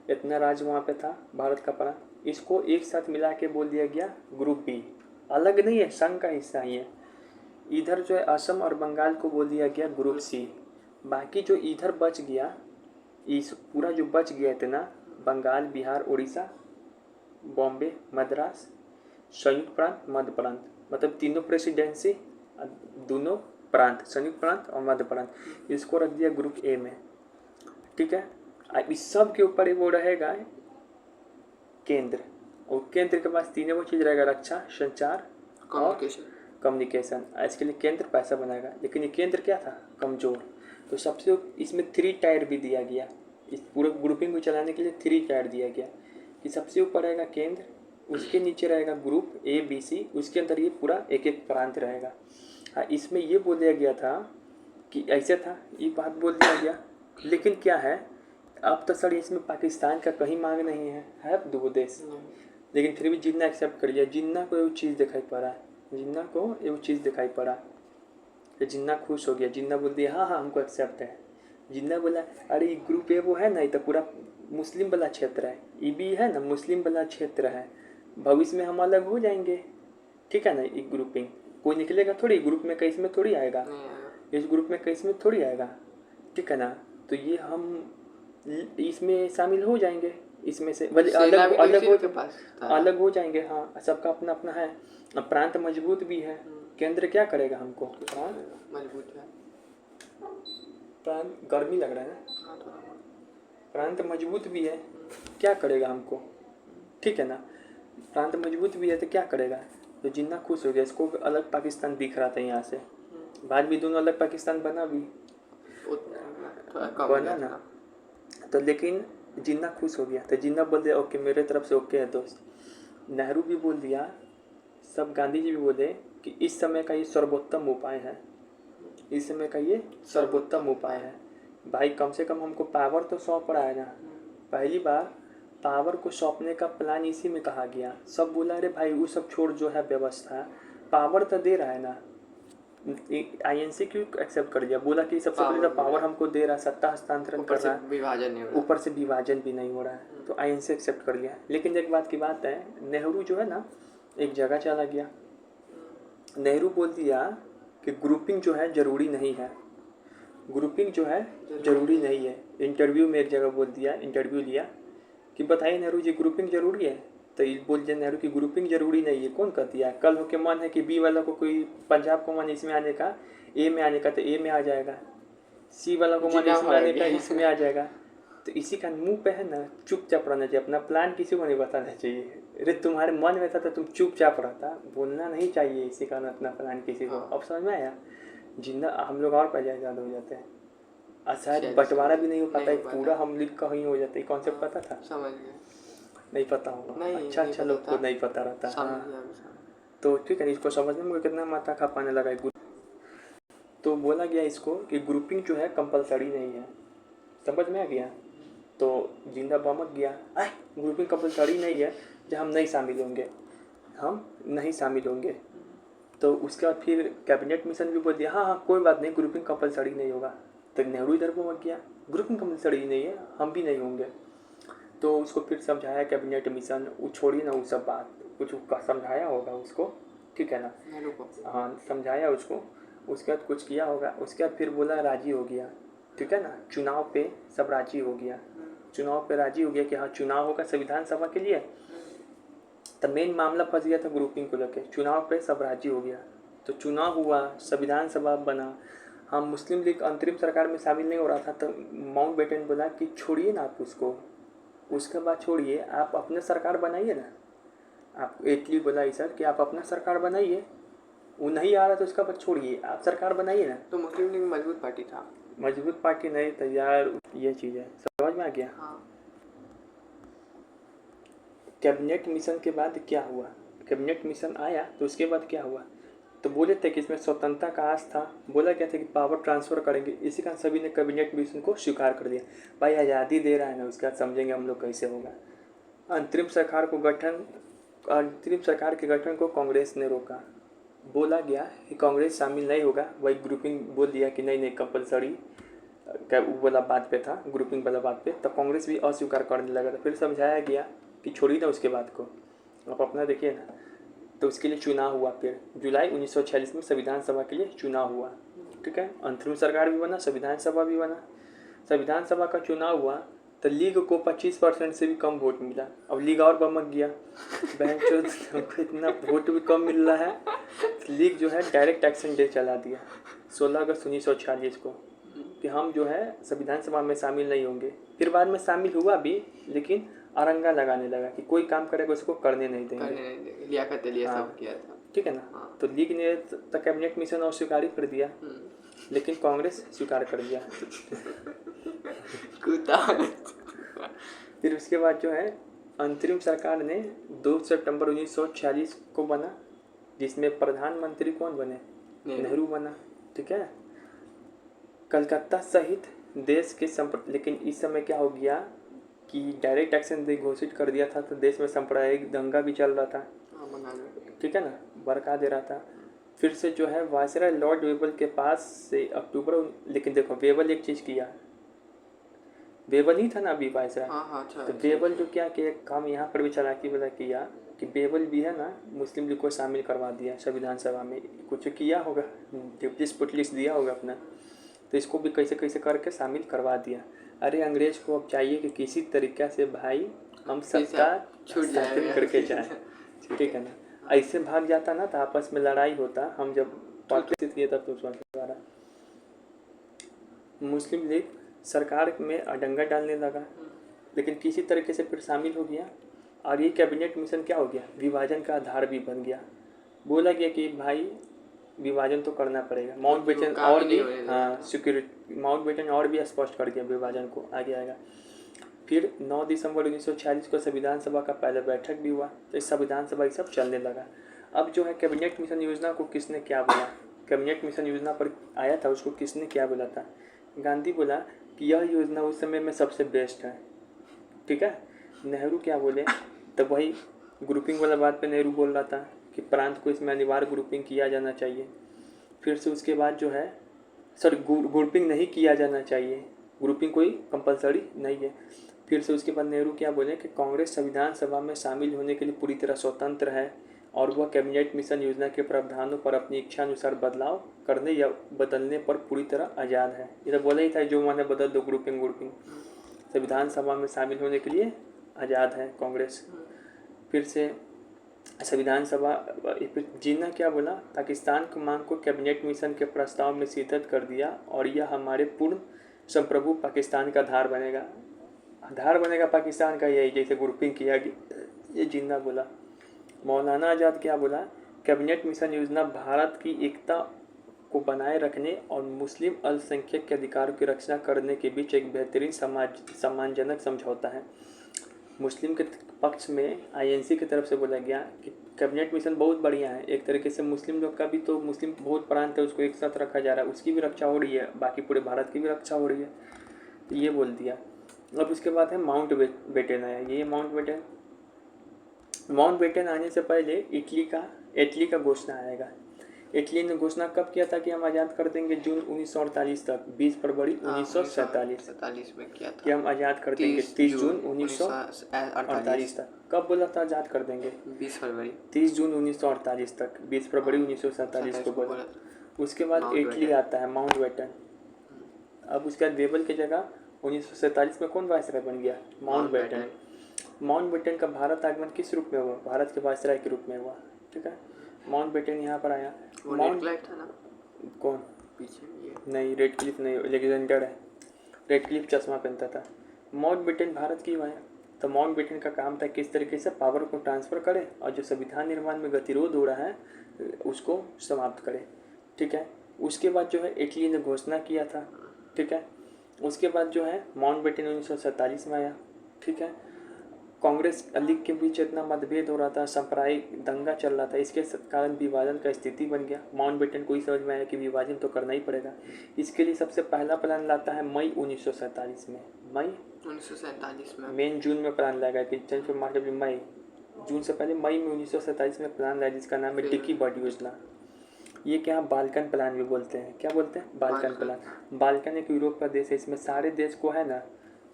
इतना राज्य वहाँ पे था भारत का प्रांत, इसको एक साथ मिला के बोल दिया गया ग्रुप बी। अलग नहीं है, संघ का हिस्सा ही है। इधर जो है असम और बंगाल को बोल दिया गया ग्रुप सी। बाकी जो इधर बच गया, इस पूरा जो बच गया इतना, बंगाल, बिहार, उड़ीसा, बॉम्बे, मद्रास, संयुक्त प्रांत, मध्य प्रांत, मतलब तीनों प्रेसिडेंसी, दोनों प्रांत, संयुक्त प्रांत और मध्य प्रांत, इसको रख दिया ग्रुप ए में, ठीक है। इस सब के ऊपर वो रहेगा केंद्र, और केंद्र के पास 3 वो चीज़ रहेगा, रक्षा, संचार और कम्युनिकेशन। इसके लिए केंद्र पैसा बनाएगा, लेकिन ये केंद्र क्या था? कमज़ोर। तो सबसे इसमें 3 टायर भी दिया गया, इस पूरे ग्रुपिंग को चलाने के लिए 3 टायर दिया गया कि सबसे ऊपर रहेगा केंद्र, उसके नीचे रहेगा ग्रुप ए बी सी, उसके अंदर ये पूरा एक एक प्रांत रहेगा। हाँ, इसमें ये बोल दिया गया था कि ऐसे था, ये बात बोल दिया गया। लेकिन क्या है, अब तो सर इसमें पाकिस्तान का कहीं मांग नहीं है 2 देश, लेकिन फिर भी जिन्ना एक्सेप्ट कर लिया। जिन्ना को एक चीज़ दिखाई पड़ा, जिन्ना को एक चीज़ दिखाई पड़ा, तो जिन्ना खुश हो गया। जिन्ना बोल दिया हाँ हमको एक्सेप्ट है। जिन्ना बोला अरे ग्रुप ए वो है ना, ये तो पूरा मुस्लिम वाला क्षेत्र है, ये भी है ना मुस्लिम वाला क्षेत्र है, भविष्य में हम अलग हो जाएंगे, ठीक है ना। एक ग्रुपिंग कोई निकलेगा थोड़ी, ग्रुप में कहीं में थोड़ी आएगा, इस ग्रुप में कहीं में थोड़ी आएगा, ठीक है ना। तो ये हम इसमें शामिल हो जाएंगे, इसमें से अलग हो जाएंगे। हाँ, सबका अपना अपना है। प्रांत मजबूत भी है, केंद्र क्या करेगा हमको? मजबूत है, प्रांत गर्मी लग रहा है ना, प्रांत मजबूत भी है, क्या करेगा हमको, ठीक है ना। प्रांत मजबूत भी है तो क्या करेगा? तो जिन्ना खुश हो गया, इसको अलग पाकिस्तान दिख रहा था यहाँ से, बाद भी दोनों अलग पाकिस्तान बना भी बना ना। तो लेकिन जिन्ना खुश हो गया, तो जिन्ना बोल दिया ओके मेरे तरफ से ओके है दोस्त। नेहरू भी बोल दिया, सब गांधी जी भी बोले कि इस समय का ये सर्वोत्तम उपाय है, इस समय का ये सर्वोत्तम उपाय है। भाई कम से कम हमको पावर तो सौंप रहा है ना, पहली बार पावर को सौंपने का प्लान इसी में कहा गया। सब बोला अरे भाई वो सब छोड़, जो है व्यवस्था, पावर तो दे रहा है ना, आईएनसी क्यों एक्सेप्ट कर लिया? बोला कि सबसे पहले तो पावर हमको दे रहा है, सत्ता हस्तांतरण कर रहा है, विभाजन नहीं हो रहा, ऊपर से विभाजन भी नहीं हो रहा है, तो आईएनसी एक्सेप्ट कर लिया। लेकिन एक बात की बात है, नेहरू जो है ना एक जगह चला गया, नेहरू बोल दिया कि ग्रुपिंग जो है ज़रूरी नहीं है, ग्रुपिंग जो है ज़रूरी नहीं है। इंटरव्यू में एक जगह बोल दिया, इंटरव्यू लिया कि बताइए नेहरू जी ग्रुपिंग ज़रूरी है, तो ये बोल दिया नेहरू की ग्रुपिंग ज़रूरी नहीं है। कौन कर दिया? कल हो के मन है कि बी वाला को कोई पंजाब को मन इसमें आने का, ए में आने का, तो ए में आ जाएगा, सी वाला को मन इसमें आने का, इसमें आ जाएगा। तो इसी का मुंह पे है ना चुपचाप रहना चाहिए, अपना प्लान किसी को नहीं बताना चाहिए। अरे तुम्हारे मन में था तो तुम चुपचाप रहता, बोलना नहीं चाहिए इसी का अपना प्लान किसी को। अब समझ में आया? जिंदा हम लोग और पहले आज़ाद हो जाते हैं, और शायद बंटवारा भी नहीं हो पाता है, पूरा हम लिख कहीं हो जाता है। कॉन्सेप्ट पता था? समझ गया। नहीं पता होगा, अच्छा लोग को नहीं पता रहता है। तो ठीक है, इसको समझने में कितना माथा खा पाने लगा है। तो बोला गया इसको कि ग्रुपिंग जो है कंपलसरी नहीं है, समझ में आ गया? तो जिंदा बमक गया, ग्रुपिंग कंपलसरी नहीं है, जब हम नहीं शामिल होंगे, हम नहीं शामिल होंगे। तो उसके बाद फिर कैबिनेट मिशन भी बोल दिया हाँ कोई बात नहीं, ग्रुपिंग कंपलसरी नहीं होगा। तो नेहरू इधर बमक गया, ग्रुपिंग कंपलसरी नहीं है, हम भी नहीं होंगे। तो उसको फिर समझाया कैबिनेट मिशन, वो छोड़िए ना वो सब बात, कुछ समझाया होगा उसको, ठीक है ना? हाँ समझाया उसको, उसके बाद कुछ किया होगा, उसके बाद फिर बोला राजी हो गया, ठीक है ना? चुनाव पे सब राजी हो गया, चुनाव पे राजी हो गया कि हाँ चुनाव होगा संविधान सभा के लिए। तो मेन मामला फंस गया था ग्रुपिंग को लेकर, चुनाव पे सब राजी हो गया, तो चुनाव हुआ, संविधान सभा बना। हाँ मुस्लिम लीग अंतरिम सरकार में शामिल नहीं हो रहा था, तो माउंटबेटन बोला कि छोड़िए ना आप उसको, उसके बाद छोड़िए, आप अपने सरकार बनाइए ना। आप इटली बोला सर कि आप अपना सरकार बनाइए, वो नहीं आ रहा तो उसका बाद छोड़िए, आप सरकार बनाइए ना। तो मुस्लिम लीग मजबूत पार्टी था, मजबूत पार्टी नहीं था यार, ये चीज़ है, समझ में आ गया? हाँ। कैबिनेट मिशन के बाद क्या हुआ? कैबिनेट मिशन आया तो उसके बाद क्या हुआ? तो बोले थे कि इसमें स्वतंत्रता का आस था, बोला क्या था कि पावर ट्रांसफ़र करेंगे, इसी कारण सभी ने कैबिनेट मिशन को स्वीकार कर दिया। भाई आज़ादी दे रहा है ना, उसके बाद समझेंगे हम लोग कैसे होगा। अंतरिम सरकार के गठन को कांग्रेस ने रोका, बोला गया कि कांग्रेस शामिल नहीं होगा। वही ग्रुपिंग बोल दिया कि नहीं कंपलसरी, क्या वो वाला बात पे था, ग्रुपिंग वाला बात पे, तब कांग्रेस भी अस्वीकार करने लगा था। फिर समझाया गया कि छोड़िए ना उसके बात को, आप अपना देखिए ना। तो उसके लिए चुनाव हुआ, फिर जुलाई 1946 में संविधान सभा के लिए चुनाव हुआ, ठीक है? अंतरिम सरकार भी बना, संविधान सभा भी बना। संविधान सभा का चुनाव हुआ तो लीग को 25% से भी कम वोट मिला। अब लीग और बमक गया, बहन चोद इतना वोट भी कम मिल रहा है, लीग जो है डायरेक्ट एक्शन डे चला दिया 16 अगस्त 1946 को कि हम जो है संविधान सभा में शामिल नहीं होंगे। फिर बाद में शामिल हुआ भी, लेकिन अरंगा लगाने लगा कि कोई काम करेगा उसको करने नहीं देंगे, लियाकत अली सब किया था, ठीक है ना? हाँ। तो लीग ने तो कैबिनेट मिशन अस्वीकार कर दिया, लेकिन कांग्रेस स्वीकार कर दिया। फिर उसके बाद जो है अंतरिम सरकार ने 2 सितंबर 1946 को बना, जिसमें प्रधानमंत्री कौन बने? नेहरू बना, ठीक है? कलकत्ता सहित देश के लेकिन इस समय क्या हो गया कि डायरेक्ट एक्शन डे घोषित कर दिया था, तो देश में सांप्रदायिक दंगा भी चल रहा था, ठीक है ना, भड़का दे रहा था। फिर से जो है वायसराय लॉर्ड वेबल के पास से अक्टूबर, लेकिन देखो वेबल एक चीज़ किया, वेबल ही था ना अभी वायसराय, तो वेबल जो क्या कि एक काम यहाँ पर भी चालाकी वाला किया कि वेबल भी है ना मुस्लिम लीग को शामिल करवा दिया संविधान सभा में, कुछ किया होगा, डिप्टी पुटलिस्ट दिया होगा अपना, तो इसको भी कैसे कैसे करके शामिल करवा दिया। अरे अंग्रेज को अब चाहिए कि किसी तरीक़े से भाई हम सबका शासन करके जाए, ठीक है ना? ऐसे भाग जाता ना तो आपस में लड़ाई होता। हम जब पढ़ते थे तब तो द्वारा मुस्लिम लीग सरकार में अडंगा डालने लगा, लेकिन किसी तरीके से फिर शामिल हो गया। और ये कैबिनेट मिशन क्या हो गया, विभाजन का आधार भी बन गया। बोला गया कि भाई विभाजन तो करना पड़ेगा। माउंटबेटन और भी सिक्योरिटी माउंटबेटन और भी स्पष्ट कर दिया विभाजन को, आगे आएगा। फिर 9 दिसंबर 1946 को संविधान सभा का पहला बैठक भी हुआ, तो इस संविधान सभा ये सब चलने लगा। अब जो है कैबिनेट मिशन योजना को किसने क्या बोला, कैबिनेट मिशन योजना पर आया था, उसको किसने क्या बोला था? गांधी बोला कि यह योजना उस समय में सबसे बेस्ट है, ठीक है। नेहरू क्या बोले, तब वही ग्रुपिंग वाला बात पे नेहरू बोल रहा था कि प्रांत को इसमें अनिवार्य ग्रुपिंग किया जाना चाहिए। फिर से उसके बाद जो है सॉरी ग्रुपिंग नहीं किया जाना चाहिए, ग्रुपिंग कोई कंपलसरी नहीं है। फिर से उसके बाद नेहरू क्या बोले कि कांग्रेस संविधान सभा में शामिल होने के लिए पूरी तरह स्वतंत्र है और वह कैबिनेट मिशन योजना के प्रावधानों पर अपनी इच्छा अनुसार बदलाव करने या बदलने पर पूरी तरह आज़ाद है। ये तो बोला ही था जो मैंने बदल दो ग्रुपिंग संविधान सभा में शामिल होने के लिए आज़ाद है कांग्रेस। फिर से संविधान सभा जिन्ना क्या बोला, पाकिस्तान की मांग को कैबिनेट मिशन के प्रस्ताव में शिथिल कर दिया और यह हमारे पूर्ण संप्रभु पाकिस्तान का आधार बनेगा पाकिस्तान का, यही जैसे ग्रुपिंग किया गया, ये जिन्ना बोला। मौलाना आज़ाद क्या बोला, कैबिनेट मिशन योजना भारत की एकता को बनाए रखने और मुस्लिम अल्पसंख्यक के अधिकारों की रक्षा करने के बीच एक बेहतरीन सम्मानजनक समझौता है। मुस्लिम के पक्ष में आईएनसी की तरफ से बोला गया कि कैबिनेट मिशन बहुत बढ़िया है, एक तरीके से मुस्लिम लोग का भी, तो मुस्लिम बहुत प्रांत है उसको एक साथ रखा जा रहा है, उसकी भी रक्षा हो रही है, बाकी पूरे भारत की भी रक्षा हो रही है, तो ये बोल दिया। अब उसके बाद है माउंट बेटन आया। ये माउंट बेटन आने से पहले इटली का घोषणा आएगा। इटली ने घोषणा कब किया था कि हम आज़ाद कर देंगे, जून 1948 तक, 20 फरवरी 1947 में किया था कि हम आज़ाद कर देंगे 30 जून 1948 तक। कब बोला था आज़ाद कर देंगे? 20 फरवरी 30 जून 1948 तक, 20 फरवरी 1947 को बोला। उसके बाद इटली आता है माउंट बेटन। अब उसके बाद बेबल की जगह 1947 में कौन वायसराय बन गया? Mount batten. माउंट बेटन का भारत आगमन किस रूप में हुआ? भारत के वायसराय के रूप में हुआ। ठीक है, माउंट बेटन यहाँ पर आया। माउंट था ना कौन? पीछे ये नहीं, रेड क्लिफ नहीं, अलेक्जेंडर है। रेड क्लिफ चश्मा पहनता था। माउंट बेटन भारत की आया। तो माउंट बेटन का काम था किस तरीके से पावर को ट्रांसफ़र करे और जो संविधान निर्माण में गतिरोध हो रहा है उसको समाप्त करे। ठीक है, उसके बाद जो है इटली ने घोषणा किया था। ठीक है, उसके बाद जो है माउंट बेटन 1947 में आया। ठीक है, कांग्रेस लीग के बीच इतना मतभेद हो रहा था, सांप्रदायिक दंगा चल रहा था, इसके कारण विभाजन का स्थिति बन गया। माउंट बेटन को ही समझ में आया कि विभाजन तो करना ही पड़ेगा। इसके लिए सबसे पहला प्लान लाता है मई 1947 में। मई 1947 में मेन जून में प्लान लाएगा कि जनवरी मार्च अप्रैल मई, जून से पहले मई में 1947 में प्लान लाया जिसका नाम है डिकी बर्ड योजना। ये क्या बाल्कन प्लान भी बोलते हैं। क्या बोलते हैं? Balkan plan. बाल्कन एक यूरोप का देश है, इसमें सारे देश को है ना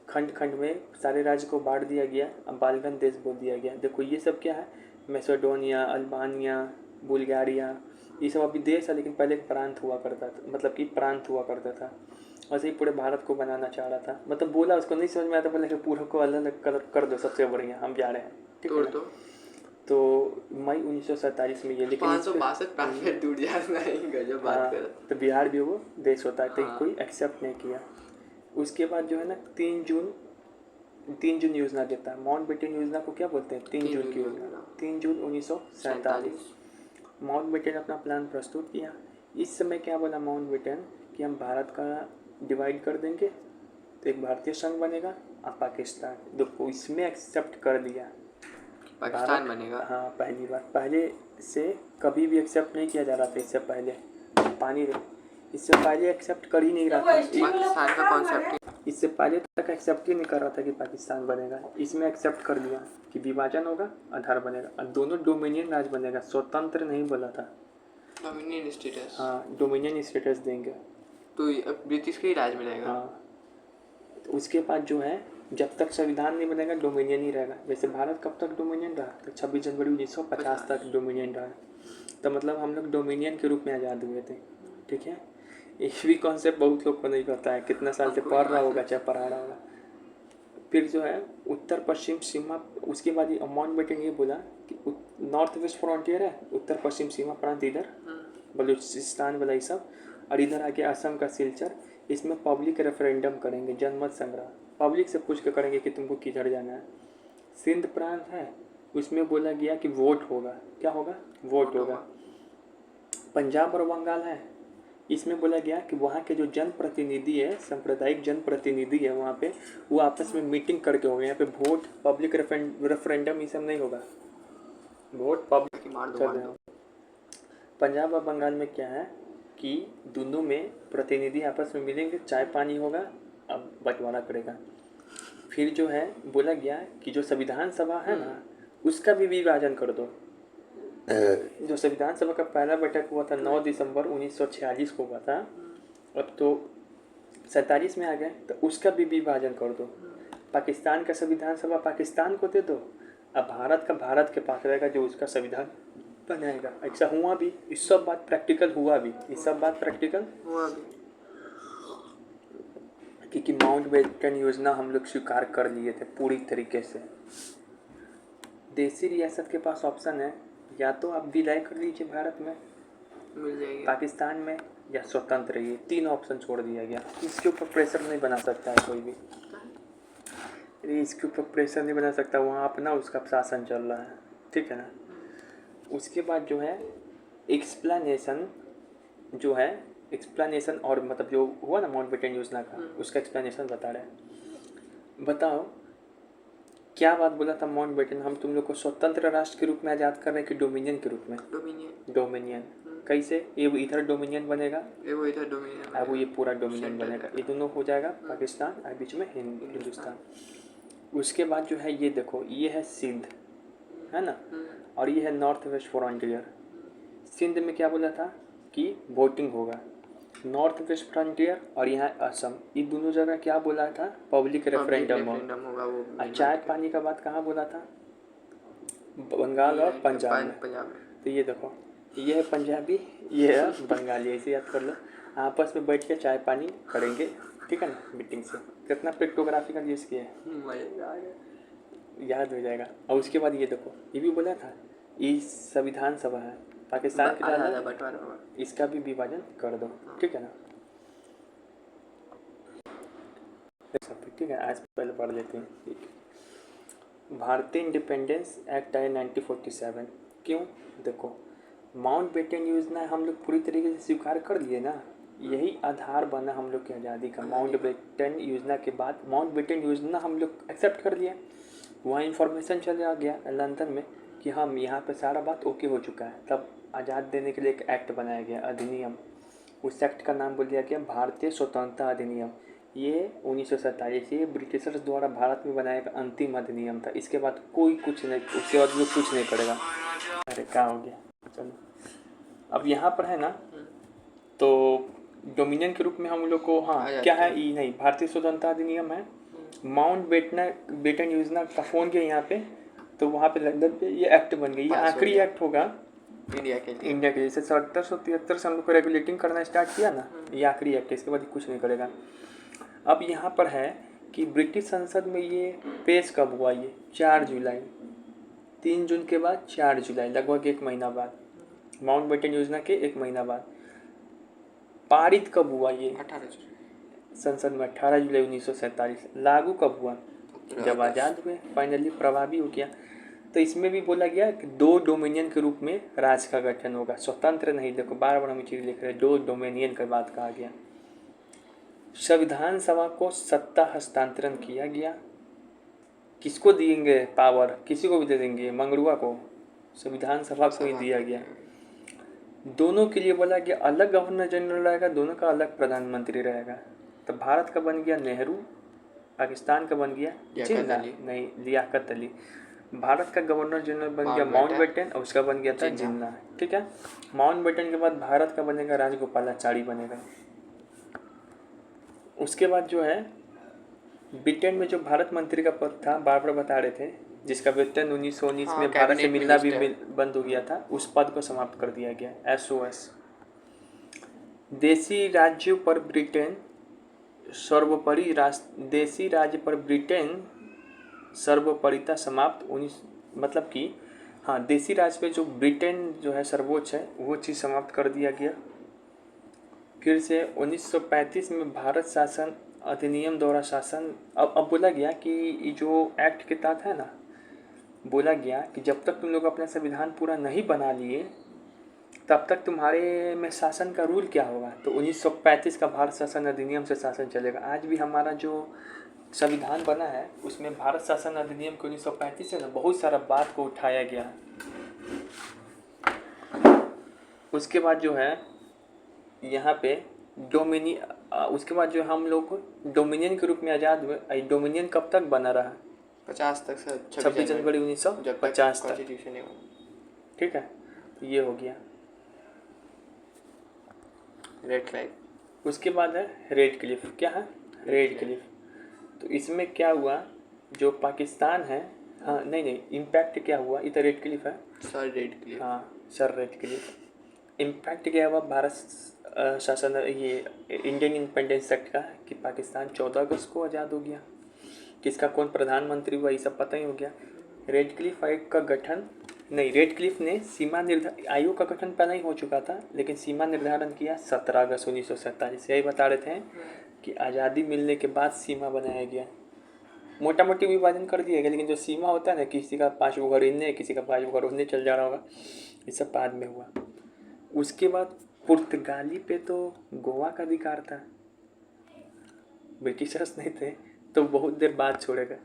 खंड खंड में सारे राज्य को बांट दिया गया, अब बाल्कन देश बोल दिया गया। देखो ये सब क्या है, मैसेडोनिया, अल्बानिया, बुल्गारिया, ये सब अभी देश है लेकिन पहले एक प्रांत हुआ करता था, मतलब कि प्रांत हुआ करता था। वैसे ही पूरे भारत को बनाना चाह रहा था, मतलब बोला उसको नहीं समझ में आया था, बोले कि पूरा को अलग अलग कर दो, सबसे बढ़िया हम जा रहे हैं। ठीक है, तो मई 1947 में ये, लेकिन 562 प्रांत में टूट जाना है, गजब बात कर। तो बिहार भी वो देश होता है, तो कोई एक्सेप्ट नहीं किया। उसके बाद जो है ना 3 जून योजना देता है। माउंट बेटन योजना को क्या बोलते हैं? 3 जून की योजना। 3 जून 1947 माउंट बेटन अपना प्लान प्रस्तुत किया। इस समय क्या बोला माउंट बेटन कि हम भारत का डिवाइड कर देंगे तो एक भारतीय संघ बनेगा और पाकिस्तान, देखो इसमें एक्सेप्ट कर दिया, पाकिस्तान बनेगा। हाँ, पहली बार, पहले से कभी भी एक्सेप्ट नहीं किया जा रहा था। इससे पहले इससे पहले एक्सेप्ट कर ही नहीं रहा था पाकिस्तान का कॉन्सेप्ट, इससे पहले तक एक्सेप्ट ही नहीं कर रहा था कि पाकिस्तान बनेगा। इसमें एक्सेप्ट कर लिया कि विभाजन होगा, आधार बनेगा और दोनों डोमिनियन राज बनेगा, स्वतंत्र नहीं बोला था। डोमिनियन स्टेटस, हाँ, डोमिनियन स्टेटस देंगे तो ब्रिटिश का ही राज मिलेगा। हाँ, तो उसके बाद जो है जब तक संविधान नहीं बनेगा डोमिनियन ही रहेगा। जैसे भारत कब तक डोमिनियन रहा? तो 26 जनवरी 1950 तक डोमिनियन रहा। तो मतलब हम लोग डोमिनियन के रूप में आज़ाद हुए थे। ठीक है, ये भी कॉन्सेप्ट बहुत लोग को नहीं पता है, कितना साल से पढ़ रहा होगा चाहे पढ़ा रहा होगा। फिर जो है उत्तर पश्चिम सीमा, उसके बाद माउंट बेटन ये बोला कि नॉर्थ वेस्ट फ्रंटियर है, उत्तर पश्चिम सीमा प्रांत इधर बलूचिस्तान वाला ये सब, और इधर आके असम का सिलचर, इसमें पब्लिक रेफरेंडम करेंगे, जनमत संग्रह, पब्लिक से पूछ के करेंगे कि तुमको किधर जाना है। सिंध प्रांत है, उसमें बोला गया कि वोट होगा। क्या होगा? वोट होगा। पंजाब और बंगाल है, इसमें बोला गया कि वहाँ के जो जनप्रतिनिधि है, सांप्रदायिक जनप्रतिनिधि है वहाँ पे, वो आपस में मीटिंग करके होंगे। यहाँ पे वोट, पब्लिक रेफरेंडम ये सब नहीं होगा, वोट पब्लिक कर देना। पंजाब और बंगाल में क्या है कि दोनों में प्रतिनिधि आपस में मिलेंगे, चाय पानी होगा, अब बंटवारा करेगा। फिर जो है बोला गया कि जो संविधान सभा है ना, उसका भी विभाजन कर दो। जो संविधान सभा का पहला बैठक हुआ था 9 दिसंबर 1946 को हुआ था, अब तो 47 में आ गए, तो उसका भी विभाजन कर दो। पाकिस्तान का संविधान सभा पाकिस्तान को दे दो, अब भारत का भारत के पास रहेगा जो उसका संविधान बनाएगा। ऐसा हुआ भी, इस सब बात प्रैक्टिकल हुआ भी, इस सब बात प्रैक्टिकल हुआ भी। क्योंकि माउंटबेटन योजना हम लोग स्वीकार कर लिए थे पूरी तरीके से। देसी रियासत के पास ऑप्शन है, या तो आप विलय कर लीजिए भारत में, मिल जाएगी पाकिस्तान में, या स्वतंत्र, ये 3 ऑप्शन छोड़ दिया गया। इसके ऊपर प्रेशर नहीं बना सकता है कोई भी, इसके ऊपर प्रेशर नहीं बना सकता, वहाँ अपना उसका शासन चल रहा है, ठीक है ना। उसके बाद जो है एक्सप्लेनेशन, जो है एक्सप्लेनेशन, और मतलब जो हुआ ना माउंटबेटन योजना का, उसका एक्सप्लेनेशन बता रहे हैं। बताओ क्या बात बोला था माउंटबेटन, हम तुम लोग को स्वतंत्र राष्ट्र के रूप में आज़ाद कर रहे हैं कि डोमिनियन के रूप में? डोमिनियन। कैसे? ये इधर डोमिनियन बनेगा, वो इधर डोमिनियन, अब ये पूरा डोमिनियन बनेगा, ये दोनों हो जाएगा पाकिस्तान और बीच में हिंदुस्तान। उसके बाद जो है ये देखो, ये है सिंध, है ना, और ये है नॉर्थ वेस्ट फ्रंटियर। सिंध में क्या बोला था कि वोटिंग होगा, नॉर्थ वेस्ट फ्रंटियर और यहाँ असम, ये दोनों जगह क्या बोला था, पब्लिक रेफरेंडम होगा। वो और चाय पानी का बात कहाँ बोला था, बंगाल और पंजाब में। तो ये देखो, ये है पंजाबी, ये है बंगाली, ऐसे याद कर लो, आपस में बैठ के चाय पानी करेंगे, ठीक है ना, मीटिंग से। कितना पिक्टोग्राफिकल यूज़ किया है, याद हो जाएगा। और उसके बाद ये देखो, ये भी बोला था, ये संविधान सभा है पाकिस्तान के साथ, इसका भी विभाजन कर दो, ठीक है ना। ठीक है, आज पहले पढ़ लेते हैं। ठीक है, भारतीय इंडिपेंडेंस एक्ट है 1947। क्यों? देखो, माउंटबेटन योजना हम लोग पूरी तरीके से स्वीकार कर लिए ना, यही आधार बना हम लोग की आज़ादी का। माउंटबेटन योजना के बाद माउंटबेटन योजना हम लोग एक्सेप्ट कर लिए, वहाँ इन्फॉर्मेशन चला गया लंदन में कि हम यहाँ पे सारा बात ओके हो चुका है। तब आज़ाद देने के लिए एक एक्ट बनाया गया, अधिनियम। उस एक्ट का नाम बोल दिया गया भारतीय स्वतंत्रता अधिनियम। ये 1947, ये ब्रिटिशर्स द्वारा भारत में बनाया गया अंतिम अधिनियम था। इसके बाद कोई कुछ नहीं, उसके बाद लोग कुछ नहीं करेगा। अरे क्या हो गया, चलो अब यहाँ पर है ना, तो डोमिनियन के रूप में हम लोग को, हाँ क्या है, ये नहीं, भारतीय स्वतंत्रता अधिनियम है। माउंटबेटन योजना का फोन किया यहाँ पे, तो वहाँ पे लंदन पे ये एक्ट बन गई। ये आखिरी एक्ट होगा इंडिया के। जैसे 1773 से हम लोग को रेगुलेटिंग करना स्टार्ट किया ना, ये आखिरी एक्ट है, इसके बाद कुछ नहीं करेगा। अब यहाँ पर है कि ब्रिटिश संसद में ये पेश कब हुआ, ये 4 जुलाई, 3 जून के बाद 4 जुलाई, लगभग 1 महीना बाद, माउंटबेटन योजना के 1 महीना बाद। पारित कब हुआ ये 18 जुलाई संसद में? 18 जुलाई 1947। लागू कब हुआ? जब आज़ाद हुए, फाइनली प्रभावी हो गया। तो इसमें भी बोला गया कि 2 डोमिनियन के रूप में राज्य का गठन होगा, स्वतंत्र नहीं। देखो बार बार हम चीज़ लिख रहे हैं, 2 डोमिनियन की बात कहा गया। संविधान सभा को सत्ता हस्तांतरण किया गया। किसको देंगे पावर? किसी को भी दे देंगे, मंगरुआ को, संविधान सभा को ही दिया गया। दोनों के लिए बोला गया अलग गवर्नर जनरल रहेगा, दोनों का अलग प्रधानमंत्री रहेगा। तो भारत का बन गया नेहरू, पाकिस्तान का बन गया जिन्ना, नहीं लियाकत अली। भारत का गवर्नर जनरल बन गया माउंटबेटन और उसका बन गया था जिन्ना, ठीक है। माउंटबेटन के बाद भारत का बनेगा राजगोपालाचारी बनेगा। उसके बाद जो है ब्रिटेन में जो भारत मंत्री का पद था, बार बार बता रहे थे, जिसका वेतन 1919 में भारत से मिलना भी बंद हो गया था, उस पद को समाप्त कर दिया गया, SOS। देसी राज्यों पर ब्रिटेन सर्वोपरि देसी राज्य पर ब्रिटेन सर्वोपरिता समाप्त। 19 मतलब कि हाँ, देसी राज्य पे जो ब्रिटेन जो है सर्वोच्च है, वो चीज़ समाप्त कर दिया गया। फिर से 1935 में भारत शासन अधिनियम द्वारा शासन, अब बोला गया कि जो एक्ट के तहत है ना, बोला गया कि जब तक तुम लोग अपना संविधान पूरा नहीं बना लिए तब तक तुम्हारे में शासन का रूल क्या होगा। तो 1935 का भारत शासन अधिनियम से शासन चलेगा। आज भी हमारा जो संविधान बना है उसमें भारत शासन अधिनियम के 1935 से ना बहुत सारा बात को उठाया गया। उसके बाद जो है यहाँ पे उसके बाद जो हम लोग डोमिनियन के रूप में आज़ाद हुए। डोमिनियन कब तक बना रहा? 50 तक से 26 जनवरी 1950 तक, ठीक है। तो ये हो गया। Red flag. उसके बाद है रेड क्लिफ। क्या है? Red Cliff. तो इसमें क्या हुआ, जो पाकिस्तान है, हाँ नहीं इम्पैक्ट क्या हुआ, इधर रेड क्लिफ है, सर रेड क्लिफ। हाँ सर रेड क्लिफ। इम्पैक्ट क्या हुआ भारत शासन, ये इंडियन इंडिपेंडेंस एक्ट का, कि पाकिस्तान 14 अगस्त को आज़ाद हो गया। किसका कौन प्रधानमंत्री हुआ ये सब पता ही हो गया। रेड क्लिफ आयोग का गठन, नहीं रेड क्लिफ ने सीमा निर्धारण आयोग का गठन पहले ही हो चुका था, लेकिन सीमा निर्धारण किया 17 अगस्त 1947। यही बता रहे थे कि आज़ादी मिलने के बाद सीमा बनाया गया। मोटा मोटी विभाजन कर दिया गया, लेकिन जो सीमा होता है ना, किसी का 5 घर इन्हें, किसी का 5 घर उन्हें चल जा रहा होगा, ये सब बाद में हुआ। उसके बाद पुर्तगाली पे तो गोवा का अधिकार था, ब्रिटिशर्स नहीं थे, तो बहुत देर बाद छोड़ेगा।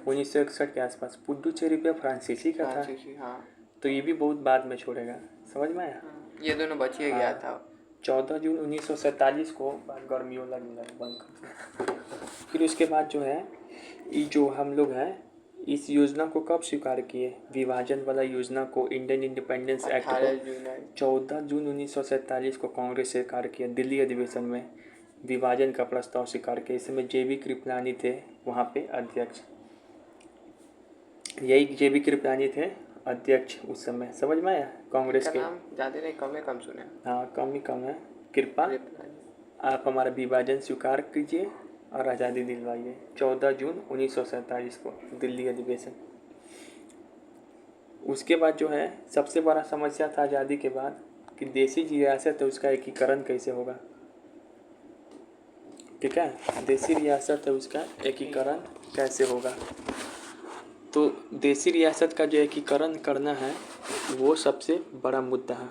1961 के आसपास पुडुचेरी पे फ्रांसीसी का था, हाँ। तो ये भी बहुत बाद में छोड़ेगा। समझ में आया? ये दोनों बच ही गया था। 14 जून 1947 को गर्मियों लगने बंद कर दिया। फिर उसके बाद जो है, ये जो हम लोग हैं, इस योजना को कब स्वीकार किए, विभाजन वाला योजना को, इंडियन इंडिपेंडेंस एक्ट को 14 जून 1947 को कांग्रेस स्वीकार किया दिल्ली अधिवेशन में, विभाजन का प्रस्ताव स्वीकार किया। इसमें जेबी कृपलानी थे वहाँ पे अध्यक्ष, यही जेबी कृपलानी थे अध्यक्ष उस समय। समझ में आया? कांग्रेस के नाम ज़्यादा नहीं, कम सुने। हाँ कम है। कृपा आप हमारा विभाजन स्वीकार कीजिए और आज़ादी दिलवाइए। 14 जून 1947 को दिल्ली अधिवेशन। उसके बाद जो है सबसे बड़ा समस्या था आज़ादी के बाद कि देसी रियासत है उसका एकीकरण कैसे होगा। ठीक है, देसी रियासत है उसका एकीकरण कैसे होगा। तो देसी रियासत का जो एकीकरण करना है वो सबसे बड़ा मुद्दा है।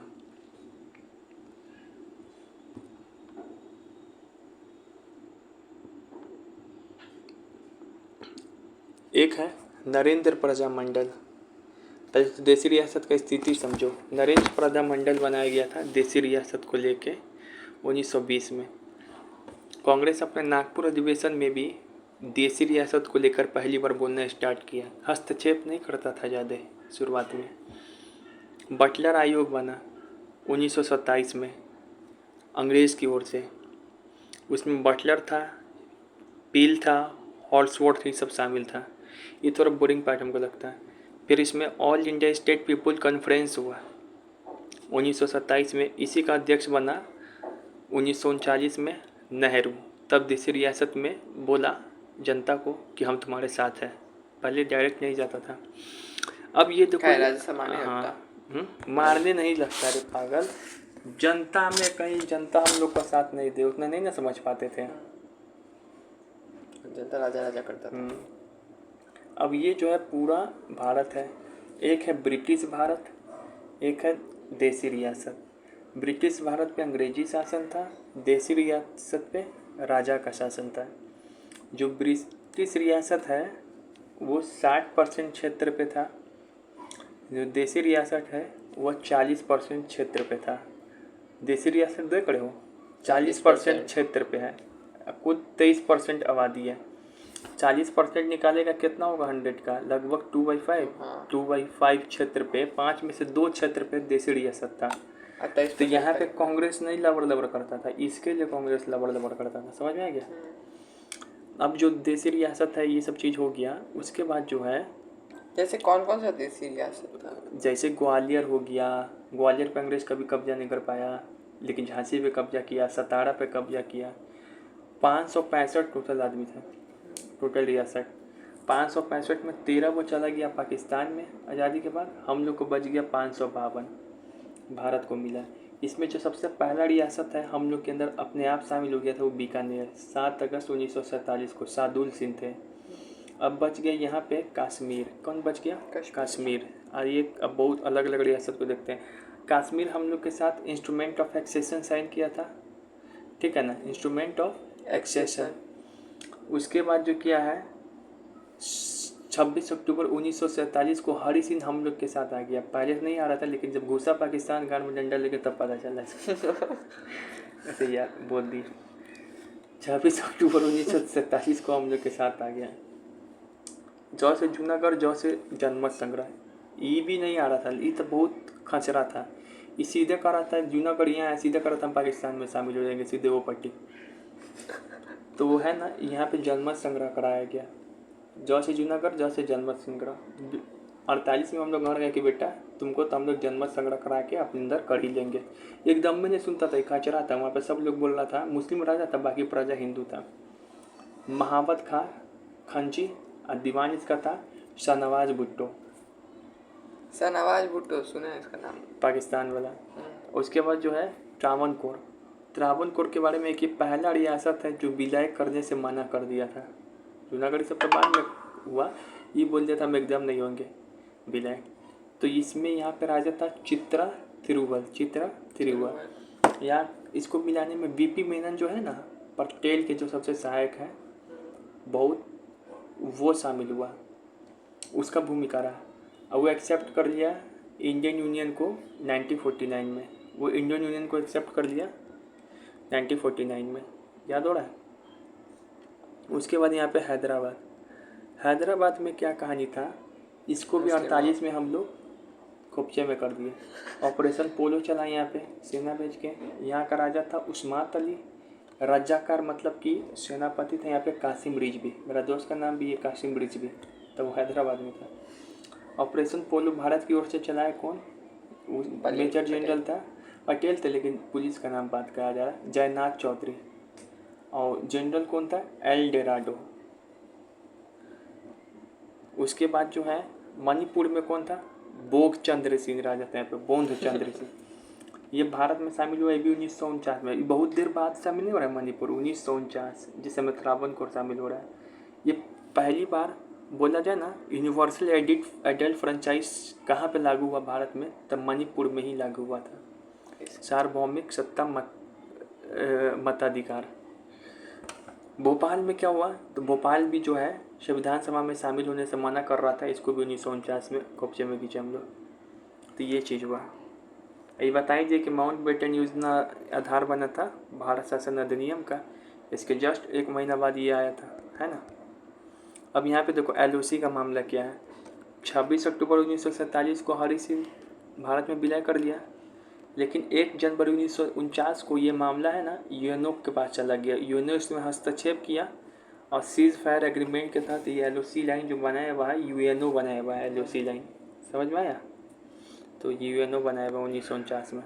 एक है नरेंद्र प्रजा मंडल। पहले तो देसी रियासत का स्थिति समझो। नरेंद्र प्रजा मंडल बनाया गया था देसी रियासत को लेके 1920 में। कांग्रेस अपने नागपुर अधिवेशन में भी देसी रियासत को लेकर पहली बार बोलना स्टार्ट किया। हस्तक्षेप नहीं करता था ज़्यादा शुरुआत में। बटलर आयोग बना 1927 में अंग्रेज़ की ओर से। उसमें बटलर था, पील था, हॉल्सवर्थ, ये सब शामिल था। ये थोड़ा बोरिंग पार्ट हमको लगता है। फिर इसमें all India state people conference हुआ 1927 में। इसी का अध्यक्ष बना 1939 में नेहरू। तब देसी रियासत में बोला जनता को कि हम तुम्हारे साथ हैं। पहले डायरेक्ट नहीं जाता था। अब ये देखो, हाँ मारने नहीं लगता रे पागल, जनता में कहीं जनता हम लोग का साथ नहीं दे, उतना नहीं ना समझ पाते थे। जनता राजा राजा करता था। अब ये जो है पूरा भारत है। एक है ब्रिटिश भारत, एक है देसी रियासत। ब्रिटिश भारत पे अंग्रेजी शासन था, देसी रियासत पे राजा का शासन था। जो ब्रिटिश रियासत है वो 60% क्षेत्र पे था, जो देसी रियासत है वो 40% क्षेत्र पे था। देसी रियासत देख रहे हो 40% क्षेत्र पे है, खुद 23% आबादी है। 40% निकालेगा कितना होगा 100 का, लगभग 2/5। 2/5 क्षेत्र पे 5 में से 2 क्षेत्र पे देसी रियासत था। तो यहाँ पे कांग्रेस नहीं लबड़ करता था, इसके लिए कांग्रेस लबड़ करता था। समझ में आ गया? अब जो देसी रियासत है ये सब चीज़ हो गया। उसके बाद जो है जैसे कौन कौन सा देसी रियासत था, जैसे ग्वालियर हो गया। ग्वालियर पे अंग्रेज कभी कब्जा नहीं कर पाया, लेकिन झांसी पे कब्जा किया, सतारा पे कब्जा किया। 565 टोटल आदमी थे, टोटल रियासत। 565 में 13 वो चला गया पाकिस्तान में आज़ादी के बाद। हम लोग को बच गया 552 भारत को मिला। इसमें जो सबसे पहला रियासत है हम लोग के अंदर अपने आप शामिल हो गया था वो बीकानेर, 7 अगस्त 1947 को सादुल सिंह थे। अब बच गया यहाँ पे कश्मीर। कौन बच गया? कश्मीर। और ये अब बहुत अलग अलग रियासत को देखते हैं। कश्मीर हम लोग के साथ इंस्ट्रूमेंट ऑफ एक्सेशन साइन किया था, ठीक है ना, इंस्ट्रूमेंट ऑफ एक्सेशन। उसके बाद जो किया है 26 अक्टूबर 1947 को हरि सिंह हम लोग के साथ आ गया। पहले नहीं आ रहा था, लेकिन जब घुसा पाकिस्तान गान में डंडा लेके तब पता चला ऐसे यार बोल दी। 26 अक्टूबर 1947 को हम लोग के साथ आ गया। जौ से जूनागढ़, जौ से जनमत संग्रह, ये भी नहीं आ रहा था। ये तो बहुत खसरा था। ये सीधे कर रहा था जूनागढ़ यहाँ है, सीधे कर रहा था हम पाकिस्तान में शामिल हो जाएंगे सीधे वो पट्टी। तो वो है ना यहाँ पे जनमत संग्रह कराया गया, जौ से जूनागढ़ जौ से जनमत संग्रह। 48 में हम लोग घर गए कि बेटा तुमको तो हम लोग जनमत संग्रह करा के अपने अंदर कर ही लेंगे। एकदम में नहीं सुनता था, खचरा था वहाँ पे, सब लोग बोल रहा था मुस्लिम राजा था बाकी प्रजा हिंदू था। महावत खां खंची और दीवान इसका था शाहनवाज भुट्टो, शाहनवाज भुट्टो सुना है इसका नाम, पाकिस्तान वाला। उसके बाद जो है त्रावणकोर के बारे में एक ये पहला रियासत है जो विलय करने से मना कर दिया था। जूनागढ़ सब तो बाद में हुआ, ये बोल दिया था हम एकदम नहीं होंगे विलय। तो इसमें यहाँ पे राजा था चित्रा तिरुवल। यहाँ इसको मिलाने में बीपी मेनन जो है ना पटेल के जो सबसे सहायक है बहुत, वो शामिल हुआ, उसका भूमिका रहा और वो एक्सेप्ट कर लिया इंडियन यूनियन को 1949 में। वो इंडियन यूनियन को एक्सेप्ट कर लिया 1949 में, याद हो रहा है। उसके बाद यहाँ पे हैदराबाद में क्या कहानी था, इसको भी 48 में हम लोग खोपचे में कर दिए। ऑपरेशन पोलो चला यहाँ पे सेना भेज के। यहाँ का राजा था उस्मात अली रजाकार, मतलब कि सेनापति थे यहाँ पे कासिम रिजवी, मेरा दोस्त का नाम भी है कासिम रिजवी, तो वो हैदराबाद में था। ऑपरेशन पोलो भारत की ओर से चलाया कौन, मेजर जनरल था, पटेल थे लेकिन पुलिस का नाम बात कहा जा रहा है, जयनाथ चौधरी। और जनरल कौन था, एल डेराडो। उसके बाद जो है मणिपुर में कौन था, बोध चंद्र सिंह राजा थे यहाँ पे, बोध चंद्र सिंह। ये भारत में शामिल हुआ अभी 1949 में, बहुत देर बाद शामिल नहीं हो रहा है मणिपुर, 1949 जिस समय त्रावणकोर शामिल हो रहा है। ये पहली बार बोला जाए ना यूनिवर्सल एडल्ट फ्रेंचाइज कहाँ पे लागू हुआ भारत में, तब मणिपुर में ही लागू हुआ था। सार्वभौमिक सत्ता मताधिकार। भोपाल में क्या हुआ, तो भोपाल भी जो है संविधान सभा में शामिल होने से मना कर रहा था, इसको भी 1949 में खोपचे में खींचे हम लोग। तो ये चीज़ हुआ। ये बताइए कि माउंट बेटन योजना आधार बना था भारत शासन अधिनियम का, इसके जस्ट 1 महीना बाद ये आया था, है ना। अब यहाँ पे देखो LOC का मामला क्या है। 26 अक्टूबर 1947 को हरि सिंह भारत में विलय कर दिया, लेकिन 1 जनवरी 1949 को ये मामला है ना यूएनओ के पास चला गया। यूएनओ इसमें हस्तक्षेप किया और सीज फायर एग्रीमेंट के तहत ये LOC लाइन जो बनाया हुआ है यूएनओ बनाया हुआ है LOC लाइन, समझ में आया। तो यूएनओ बनाया हुआ 1949 में।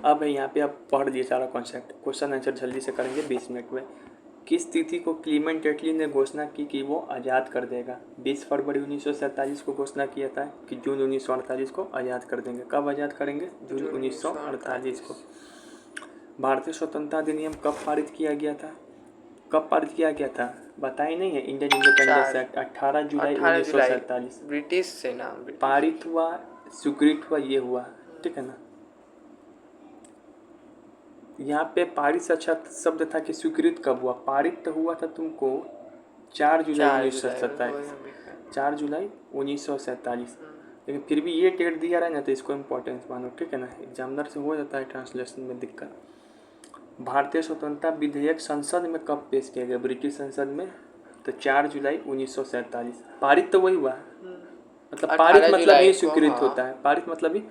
अब यहाँ पे आप पढ़ दिए सारा कॉन्सेप्ट, क्वेश्चन आंसर जल्दी से करेंगे 20 मिनट में। किस तिथि को क्लीमेंट एटली ने घोषणा की कि वो आज़ाद कर देगा। 20 फरवरी 1947 को घोषणा किया था कि जून 1948 को आज़ाद कर देंगे। कब आज़ाद करेंगे, जून 1948 को। भारतीय स्वतंत्रता अधिनियम कब पारित किया गया था, बता ही नहीं है, इंडियन इंडिपेंडेंस एक्ट 18 जुलाई 1947 ब्रिटिश से ना पारित हुआ, स्वीकृत हुआ, ये हुआ, ठीक है ना। यहाँ पे पारित अच्छा शब्द था कि स्वीकृत कब हुआ, पारित तो हुआ था तुमको 4 जुलाई 1947, 4 जुलाई 1947। लेकिन फिर भी ये डेट दिया रहा है ना तो इसको इम्पोर्टेंस मानो, ठीक है ना, एग्जामिनर से हो जाता है ट्रांसलेशन में दिक्कत। भारतीय स्वतंत्रता विधेयक संसद में कब पेश किया गया, ब्रिटिश संसद में, तो 4 जुलाई 1947। पारित तो वही हुआ, मतलब पारित मतलब ही स्वीकृत होता है, पारित मतलब ही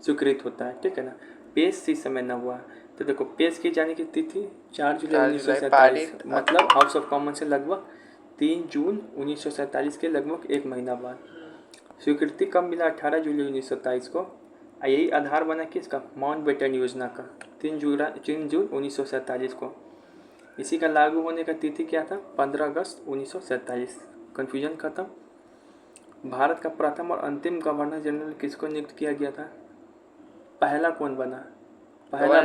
स्वीकृत होता है, ठीक है ना। पेश इस समय न हुआ, तो देखो पेश की जाने की तिथि 4 जुलाई 1947, मतलब हाउस ऑफ कॉमन से लगभग 3 जून 1947 के लगभग 1 महीना बाद। स्वीकृति कब मिला, 18 जुलाई 1927 को। यही आधार बना किसका, माउंट बेटन योजना का, 3 जून 1947 को। इसी का लागू होने का तिथि क्या था, 15 अगस्त 1947। कन्फ्यूजन खत्म। भारत का प्रथम और अंतिम गवर्नर जनरल किसको नियुक्त किया गया था, पहला कौन बना, पहला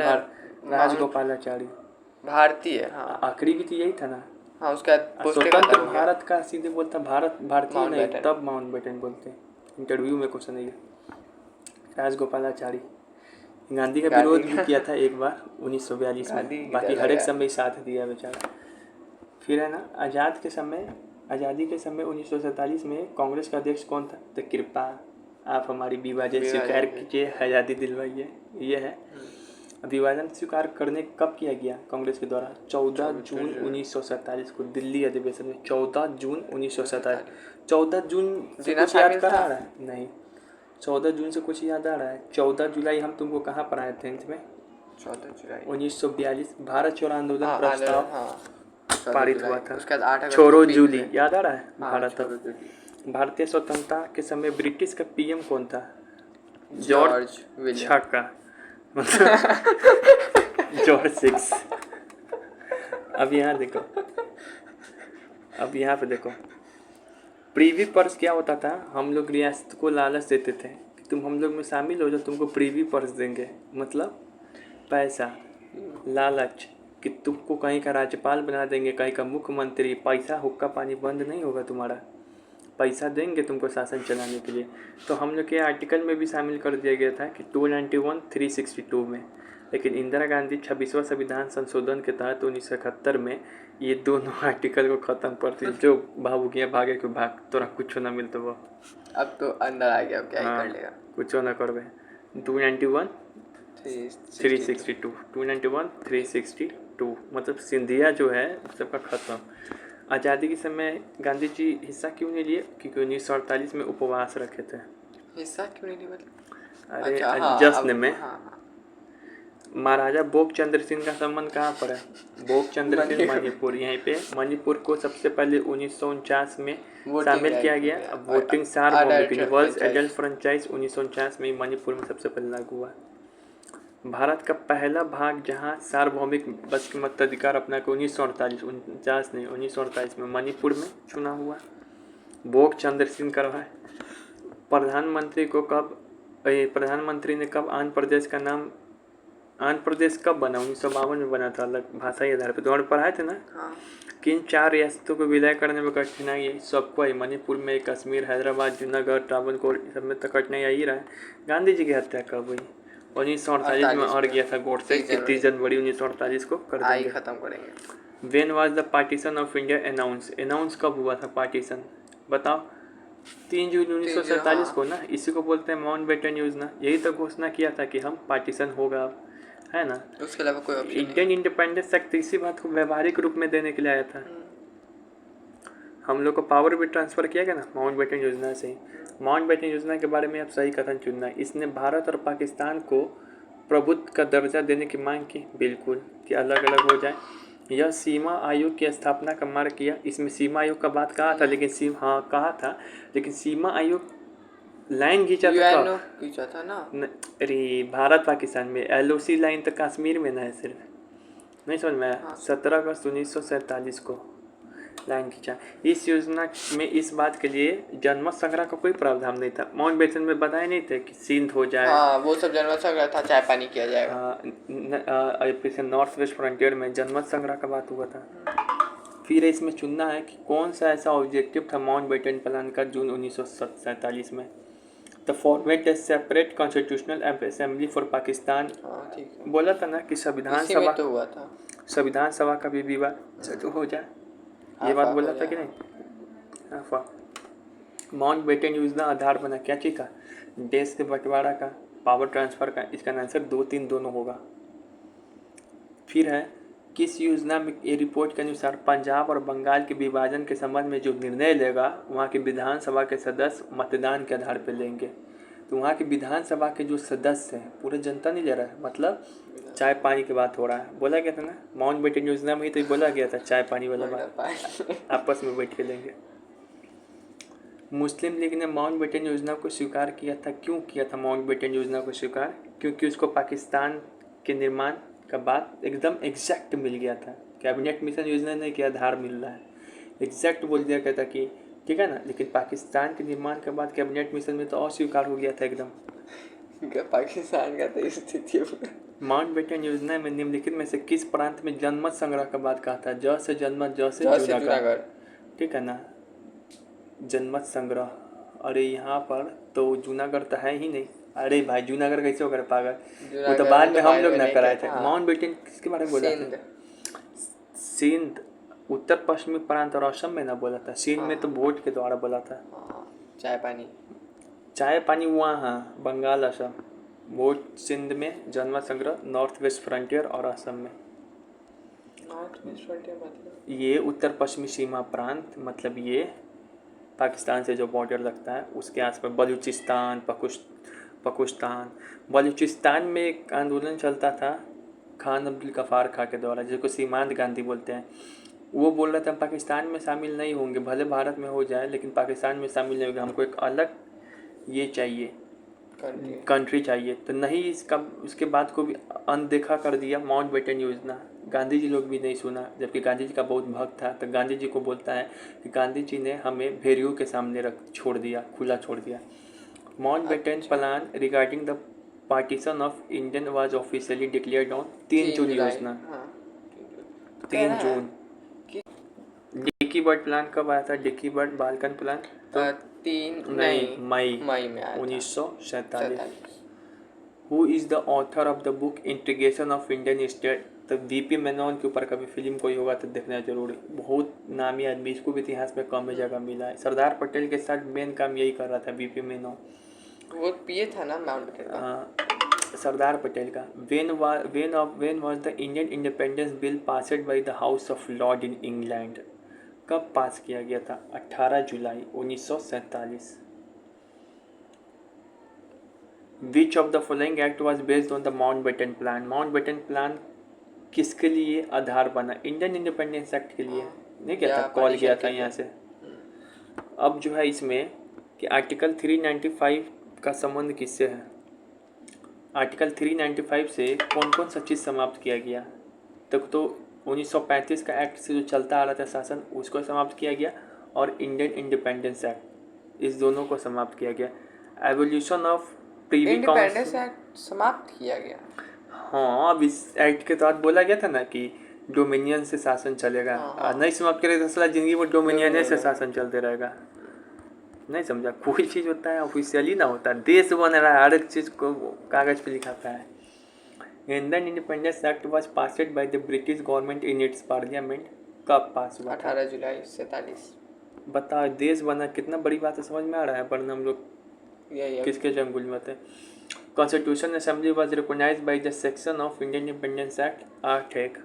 राजगोपालाचारी, भारतीय, हाँ आखिरी भी तो यही था ना, हाँ उसका स्वतंत्र भारत का सीधे बोलता भारतीय नहीं, तब माउंट बेटन बोलते हैं, इंटरव्यू में क्वेश्चन है ये। राजगोपालाचारी गांधी का विरोध भी किया था एक बार 1942 में, बाकी हर एक समय साथ दिया बेचारा। फिर है ना आज़ादी के समय 1947 में कांग्रेस का अध्यक्ष कौन था, तो कृपा आप हमारी विभाजन स्वीकार कीजिए, आज़ादी दिलवाइए, ये है। विभाजन स्वीकार करने कब किया गया कांग्रेस के द्वारा, 14 जून 1947 को दिल्ली अधिवेशन में, 14 जून 1947। 14 जून से कुछ याद करा रहा है नहीं, 14 जून से कुछ याद आ रहा है? 14 जुलाई हम तुमको कहाँ पढ़ाए थे 10th में? 14 जुलाई 1942 भारत छोड़ो आंदोलन हाँ प्रस्ताव हाँ 14 पारित जुलाई, हुआ था। उसके बाद 8 अगस्त छोड़ो को पीस जूली हुए। याद आ रहा है? हाँ, भारत छोड़ो जूली। भारतीय स्वतंत्रता के समय ब्रिटिश का पीएम कौन था? George William. छक्का जॉर्ज 6। अब यहाँ देखो, अब यहाँ पे देखो, प्रीवी पर्स क्या होता था? हम लोग रियासत को लालच देते थे कि तुम हम लोग में शामिल हो जाओ, तुमको प्रीवी पर्स देंगे। मतलब पैसा, लालच कि तुमको कहीं का राज्यपाल बना देंगे, कहीं का मुख्यमंत्री। पैसा हुक्का पानी बंद नहीं होगा तुम्हारा, पैसा देंगे तुमको शासन चलाने के लिए। तो हम लोग के आर्टिकल में भी शामिल कर दिया गया था कि 291 362 में। लेकिन इंदिरा गांधी 26वां संविधान संशोधन के तहत 1971 में ये दोनों आर्टिकल को ख़त्म कर दी। जो भागुकिया भागे को भाग, तोरा कुछ ना मिलता वो। अब तो अंदर आ गया, अब क्या ही कर लेगा। कुछ ना करवे। 291 362 291 362 मतलब सिंधिया जो है सबका ख़त्म। आज़ादी के समय गांधी जी हिस्सा क्यों नहीं लिए? क्योंकि 1948 में उपवास रखे थे। हिस्सा क्यों नहीं मतलब? अरे अच्छा, हाँ, जश्न में। हाँ। महाराजा भोग चंद्र सिंह का संबंध कहाँ पर है? भोग चंद्र सिंह मणिपुर। यहीं पे मणिपुर को सबसे पहले 1949 में शामिल किया गया। अब वोटिंग सार्वभौमिक यूनिवर्सल एडल्ट फ्रेंचाइज 1949 में मणिपुर में सबसे पहले लागू हुआ। भारत का पहला भाग जहां सार्वभौमिक बस के मताधिकार अपना के 1948 में मणिपुर में चुना हुआ। भोग चंद्र सिंह करवाए। प्रधानमंत्री ने कब आंध्र प्रदेश का नाम, आंध्र प्रदेश कब बना? 1952 में बना था, अलग भाषाई आधार पर। तुम्हारे पढ़ाए थे ना? हाँ। किन 4 रियासतों को विलय करने में कठिनाई है? सबको आई। मणिपुर में, कश्मीर, हैदराबाद, जूनागढ़, ट्रावनकोर, सब में तो कठिनाई आ ही रहा है। गांधी जी की हत्या कब हुई? 1948 में और गया था गोडसे। 30 जनवरी 1948 को कर देंगे, खत्म करेंगे। When was the partition of India announce कब हुआ था पार्टीशन? बताओ। 3 जून 1947 को ना। इसी को बोलते हैं माउंटबेटन योजना। यही तो घोषणा किया था कि हम पार्टीशन होगा, है ना? उसके अलावा कोई ऑप्शन इंडियन इंडिपेंडेंस एक्ट इसी बात को व्यवहारिक रूप में देने के लिए आया था। हम लोग को पावर भी ट्रांसफ़र किया गया ना माउंटबेटन योजना से ही। माउंटबेटन योजना के बारे में अब सही कथन चुनना है। इसने भारत और पाकिस्तान को प्रभुत्व का दर्जा देने की मांग की, बिल्कुल, कि अलग अलग हो जाए। यह सीमा आयोग की स्थापना का मार्ग किया। इसमें सीमा आयोग का बात कहा था, लेकिन कहा था, लेकिन सीमा आयोग लाइन खींचा था ना। अरे भारत पाकिस्तान में LOC लाइन तो कश्मीर में ना है सिर्फ, नहीं समझ में आया? 17 अगस्त 1947 को लाइन खींचा। इस योजना में इस बात के लिए जनमत संग्रह का कोई प्रावधान नहीं था। माउंटबेटन में बताए नहीं थे कि सिंध हो जाए, हाँ, वो सब जनमत संग्रह था, चाय पानी किया जाएगा। नॉर्थ वेस्ट फ्रंटियर में जनमत संग्रह का बात हुआ था। फिर इसमें चुनना है कि कौन सा ऐसा ऑब्जेक्टिव था माउंटबेटन प्लान का जून 1947 में। The format A separate constitutional assembly for Pakistan. बोला था ना कि संविधान सभा तो हुआ था, संविधान सभा का भी विवाद हो जाए, ये बात बोला था कि नहीं? माउंटबेटन योजना आधार बना क्या चीज़ का? देश के बंटवारा का, पावर ट्रांसफ़र का। इसका आंसर 2-3 दोनों होगा। फिर है किस योजना में ये रिपोर्ट के अनुसार पंजाब और बंगाल के विभाजन के संबंध में जो निर्णय लेगा वहाँ के विधानसभा के सदस्य मतदान के आधार पर लेंगे। तो वहाँ के विधानसभा के जो सदस्य हैं पूरे जनता नहीं ले रहा है, मतलब चाय पानी की बात हो रहा है। बोला गया था ना माउंटबेटन योजना में ही तो बोला गया था चाय पानी वाला बात, आपस में बैठ के लेंगे। मुस्लिम लीग ने माउंटबेटन योजना को स्वीकार किया था। क्यों किया था माउंटबेटन योजना को स्वीकार? क्योंकि उसको पाकिस्तान के निर्माण का बात एकदम एग्जैक्ट मिल गया था। कैबिनेट मिशन योजना नहीं कि आधार मिल रहा है, एग्जैक्ट बोल दिया गया था कि ठीक है ना। लेकिन पाकिस्तान के निर्माण के बाद कैबिनेट मिशन में तो अस्वीकार हो गया था एकदम। पाकिस्तान का तो स्थिति माउंटबेटन योजना में निम्नलिखित में से किस प्रांत में जनमत संग्रह का बात कहा था? ज से जनमत, ज से जूनागढ़, ठीक है ना। जनमत संग्रह, अरे यहाँ पर तो जूनागढ़ तो है ही नहीं। अरे भाई जूनागढ़ कैसे होकर पागल, वो तो बाद में हम लोग ना कराए थे। माउंटबेटन किसके बारे में बोला था? सिंध, उत्तर पश्चिमी प्रांत और असम में ना बोला था। सिंध में तो वोट के द्वारा बोला था। चाय पानी वहाँ बंगाल, असम। वोट सिंध में, जनमत संग्रह नॉर्थ वेस्ट फ्रंटियर और असम में। नॉर्थ वेस्ट फ्रंटियर मतलब ये उत्तर पश्चिमी सीमा प्रांत, मतलब ये पाकिस्तान से जो बॉर्डर लगता है उसके आसपास बलूचिस्तान, पाकिस्तान। बलूचिस्तान में एक आंदोलन चलता था खान अब्दुल गफ्फार खां के द्वारा, जिसको सीमांत गांधी बोलते हैं। वो बोल रहा था पाकिस्तान में शामिल नहीं होंगे, भले भारत में हो जाए लेकिन पाकिस्तान में शामिल नहीं होंगे, हमको एक अलग ये चाहिए, कंट्री चाहिए। तो नहीं, इसके बाद को भी अनदेखा कर दिया माउंटबेटन योजना। गांधी जी लोग भी नहीं सुना, जबकि गांधी जी का बहुत भक्त था। तो गांधी जी को बोलता है कि गांधी जी ने हमें भेड़ियों के सामने छोड़ दिया, खुला छोड़ दिया। Mountbatten plan regarding the partition of Indian was officially declared on 3 जून योजना। 3 जून। डिकी बर्ड प्लान कब आया था? डिकी बर्ड बाल्कन प्लान तो 3 नहीं, मई में आया था 1947। Who is the author of the book integration of Indian state? तो वीपी मेनन के ऊपर कभी फिल्म कोई होगा तो देखना जरूरी, बहुत नामी आदमी, इसको भी इतिहास में कम जगह मिला है। सरदार पटेल के साथ मेन काम यही कर रहा था वीपी मेनन। वो पीए था ना माउंटबेटन का? सरदार पटेल का। When was the Indian independence bill passed by the house of Lord in England? कब पास किया गया था? 18 जुलाई 1947। विच of the following act was based on the Mountbatten plan? Mountbatten plan किसके लिए आधार बना? इंडियन इंडिपेंडेंस एक्ट के लिए नहीं क्या था, कॉल किया था यहाँ से। अब जो है इसमें कि आर्टिकल 395 का संबंध किससे है? आर्टिकल 395 से कौन कौन सा चीज़ समाप्त किया गया? तक तो 1935 का एक्ट से जो चलता आ रहा था शासन, उसको समाप्त किया गया, और इंडियन इंडिपेंडेंस एक्ट, इस दोनों को समाप्त किया गया। Evolution of Privi independence act समाप्त किया गया। हाँ, अब इस एक्ट के तहत बोला गया था ना कि डोमिनियन से शासन चलेगा। नहीं समाप्त करेगा तो साला जिंदगी में डोमिनियन से शासन चलते रहेगा। नहीं समझा? कोई चीज़ होता है ऑफिशियली ना होता है, देश बन रहा है, हर एक चीज़ को कागज़ पे लिखाता है। Indian Independence act was passed bye the British government in its parliament. कब पास हुआ? 18 जुलाई 47। बताओ, देश बना, कितना बड़ी बात है, समझ में आ रहा है? वरना हम लोग किसके जंगल में थे। Constitution assembly was recognised by the section of Indian Independence Act art 1।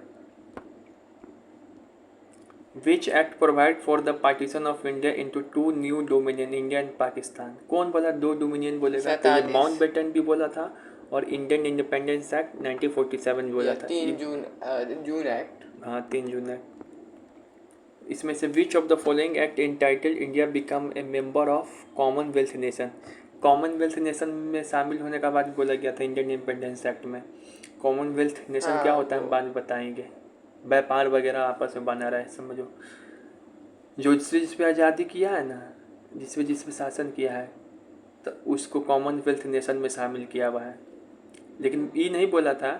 Which act provide for the partition of India into 2 new dominion, India and Pakistan? कौन बोला 2 डोमिनियन बोलेगा? तो ये माउंटबेटन भी बोला था और इंडियन इंडिपेंडेंस एक्ट 1947 बोला था। 3 जून एक्ट। हाँ, 3 जून एक्ट। इसमें से which of the following act entitle India become a member of Commonwealth nation? Commonwealth nation में शामिल होने का बाद बोला गया था इंडियन इंडिपेंडेंस एक्ट में। कॉमनवेल्थ नेशन क्या होता है बाद में बताएंगे। व्यापार वगैरह आपस में बना रहा है, समझो। जो जिस पे आज़ादी किया है ना, जिस पे शासन किया है, तो उसको कॉमनवेल्थ नेशन में शामिल किया हुआ है। लेकिन ये नहीं बोला था,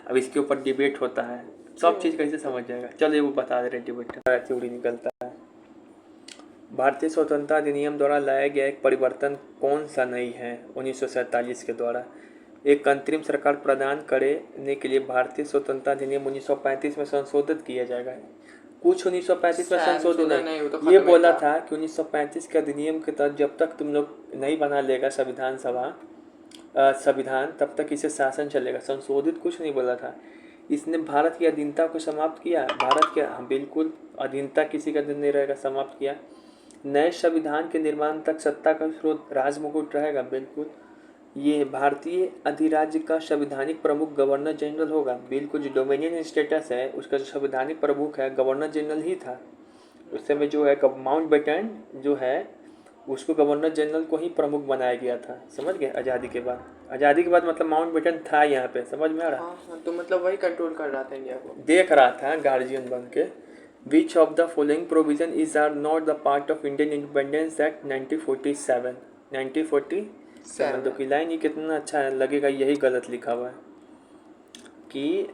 अब इसके ऊपर डिबेट होता है, सब चीज़ कैसे समझ जाएगा। चलो ये वो बता दे रहे डिबेट चूड़ी निकलता है। भारतीय स्वतंत्रता अधिनियम द्वारा लाया गया एक परिवर्तन कौन सा नहीं है? 1947 के द्वारा एक अंतरिम सरकार प्रदान करने के लिए भारतीय स्वतंत्रता अधिनियम 1935 में संशोधित किया जाएगा। कुछ 1935 में संशोधन नहीं, तो ये बोला था कि 1935 के अधिनियम के तहत जब तक तुम लोग नहीं बना लेगा संविधान तब तक इसे शासन चलेगा। संशोधित कुछ नहीं बोला था। इसने भारत की अधीनता को समाप्त किया। भारत के बिल्कुल अधीनता किसी का दिन नहीं रहेगा, समाप्त किया। नए संविधान के निर्माण तक सत्ता का स्रोत राजमुकुट रहेगा, बिल्कुल। ये भारतीय अधिराज्य का संवैधानिक प्रमुख गवर्नर जनरल होगा, बिल्कुल। जो डोमिनियन स्टेटस है उसका जो संवैधानिक प्रमुख है गवर्नर जनरल ही था उस समय। जो है माउंटबेटन जो है उसको गवर्नर जनरल को ही प्रमुख बनाया गया था, समझ गए? आज़ादी के बाद मतलब माउंटबेटन था यहाँ पे, समझ में आ रहा? हाँ, तो मतलब वही कंट्रोल कर रहा था इंडिया को, देख रहा था गार्जियन बन के। Which of the following provision is are not the part of Indian Independence Act 1947? 1947 तो की लाइन ही कितना अच्छा है, लगेगा यही गलत लिखा हुआ है कि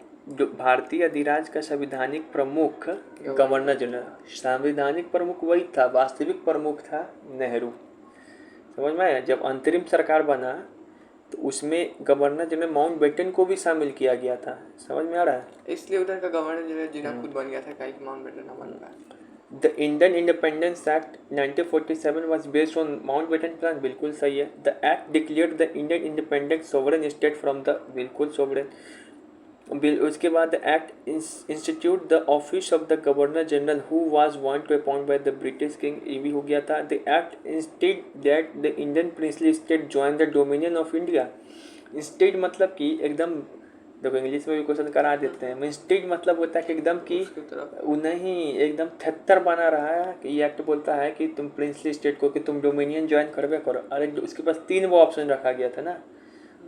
भारतीय अधिराज्य का संवैधानिक प्रमुख गवर्नर जनरल। संवैधानिक प्रमुख वही था, वास्तविक प्रमुख था नेहरू, समझ में आया? जब अंतरिम सरकार बना तो उसमें गवर्नर जनरल माउंटबेटन को भी शामिल किया गया था, समझ में आ रहा है? इसलिए उधर का गवर्नर जनरल जिन्ना खुद बन गया था, काहे कि माउंटबेटन ना बन पाया। The Indian Independence Act 1947 was based on Mountbatten Plan, बिल्कुल सही है। The Act declared the Indian independent sovereign state from the, बिल्कुल sovereign। उसके बाद act institute the office of the governor general who was want to appoint by the British king, ये भी हो गया था। The act instead that the Indian princely state join the dominion of India. State मतलब कि एकदम, देखो इंग्लिश में भी क्वेश्चन करा देते हैं, स्टेट मतलब होता है कि एकदम कि नहीं एकदम थत्तर बना रहा है कि ये एक्ट बोलता है कि तुम प्रिंसली स्टेट को कि तुम डोमिनियन ज्वाइन करवे करो। अरे उसके पास 3 वो ऑप्शन रखा गया था ना,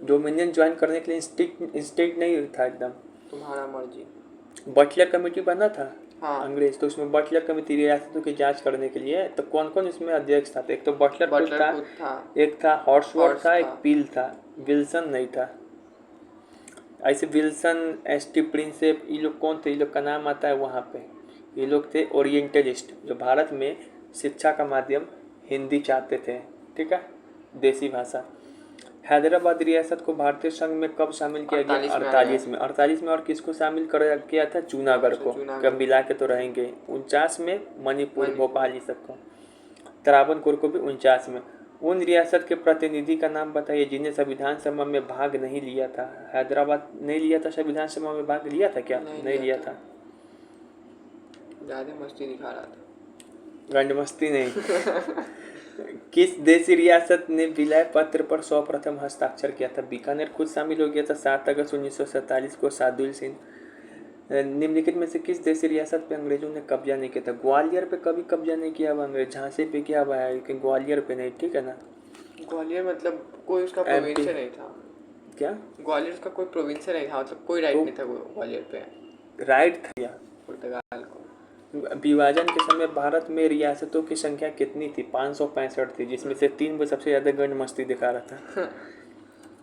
डोमिनियन ज्वाइन करने के लिए स्टेट नहीं था एकदम, तुम्हारा मर्जी। बटलर कमेटी बना था हाँ। अंग्रेज, तो उसमें बटलर कमेटी रियासतों की जांच करने के लिए, तो कौन कौन इसमें अध्यक्ष था? तो एक तो बटलर खुद था, एक था हॉर्सवर्थ था, एक पील था, विल्सन नहीं था। ऐसे विल्सन, एस टी प्रिंसेप, ये लोग कौन थे? ये लोग का नाम आता है वहाँ पे, ये लोग थे ओरिएंटलिस्ट, जो भारत में शिक्षा का माध्यम हिंदी चाहते थे, ठीक है, देसी भाषा। हैदराबाद रियासत को भारतीय संघ में कब शामिल किया गया? 48 में। 48 में। और किसको शामिल कर किया था? जूनागढ़ को। कब मिला के तो रहेंगे। 49 में मणिपुर, भोपाल, ये सबको। त्रावणकोर को भी 49 में। उन रियासत के प्रतिनिधि का नाम बताइए जिन्हें संविधान सभा में भाग नहीं लिया था। हैदराबाद नहीं लिया था, संविधान सभा में भाग लिया था क्या? नहीं लिया था, ज़्यादा मस्ती दिखा रहा था। गंड मस्ती नहीं। किस देशी रियासत ने विलय पत्र पर सर्वप्रथम हस्ताक्षर किया था? बीकानेर खुद शामिल हो गया था 7 अगस्त 1947 को, सादुल सिंह। निम्नलिखित में से किस देशी रियासत पे अंग्रेजों ने कब्जा नहीं किया था? ग्वालियर पे कभी कब्जा नहीं किया हुआ अंग्रेज, झांसी पे किया हुआ है, लेकिन ग्वालियर पे नहीं, ठीक है ना। ग्वालियर मतलब कोई उसका प्रोविंस नहीं था क्या? ग्वालियर का कोई प्रोविंस नहीं था, मतलब कोई राइट नहीं था ग्वालियर पे। राइट था पुर्तगाल को। विभाजन के समय भारत में रियासतों की संख्या कितनी थी? 565 थी, जिसमें से 3 में सबसे ज़्यादा गंड मस्ती दिखा रहा था।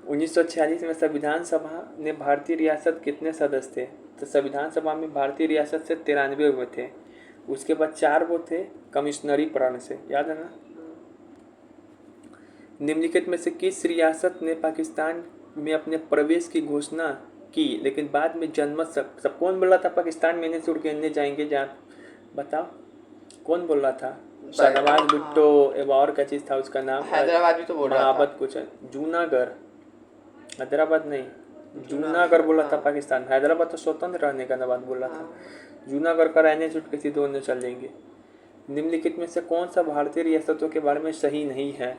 1946 में संविधान सभा ने भारतीय रियासत कितने सदस्य थे? तो संविधान सभा में भारतीय रियासत से 93 हुए थे। उसके बाद 4 वो थे कमिश्नरी प्रण से, याद है ना। निम्नलिखित में से किस रियासत ने पाकिस्तान में अपने प्रवेश की घोषणा की लेकिन बाद में जनमत सब कौन बोल रहा था पाकिस्तान में इन्हें छोड़ के इन्हें जाएंगे? जहाँ बताओ कौन बोल रहा था? शाहनवाज भुट्टो, एवं और क्या चीज़ था उसका नाम? हैदराबाद भी तो बोल रहा था। कुछ है, जूनागढ़, हैदराबाद नहीं, जूनागढ़ बोला था पाकिस्तान। हैदराबाद तो स्वतंत्र रहने का बात बोल रहा था। जूनागढ़ का रहने छुट किसी दोनों चल जाएंगे। निम्नलिखित में से कौन सा भारतीय रियासतों के बारे में सही नहीं है?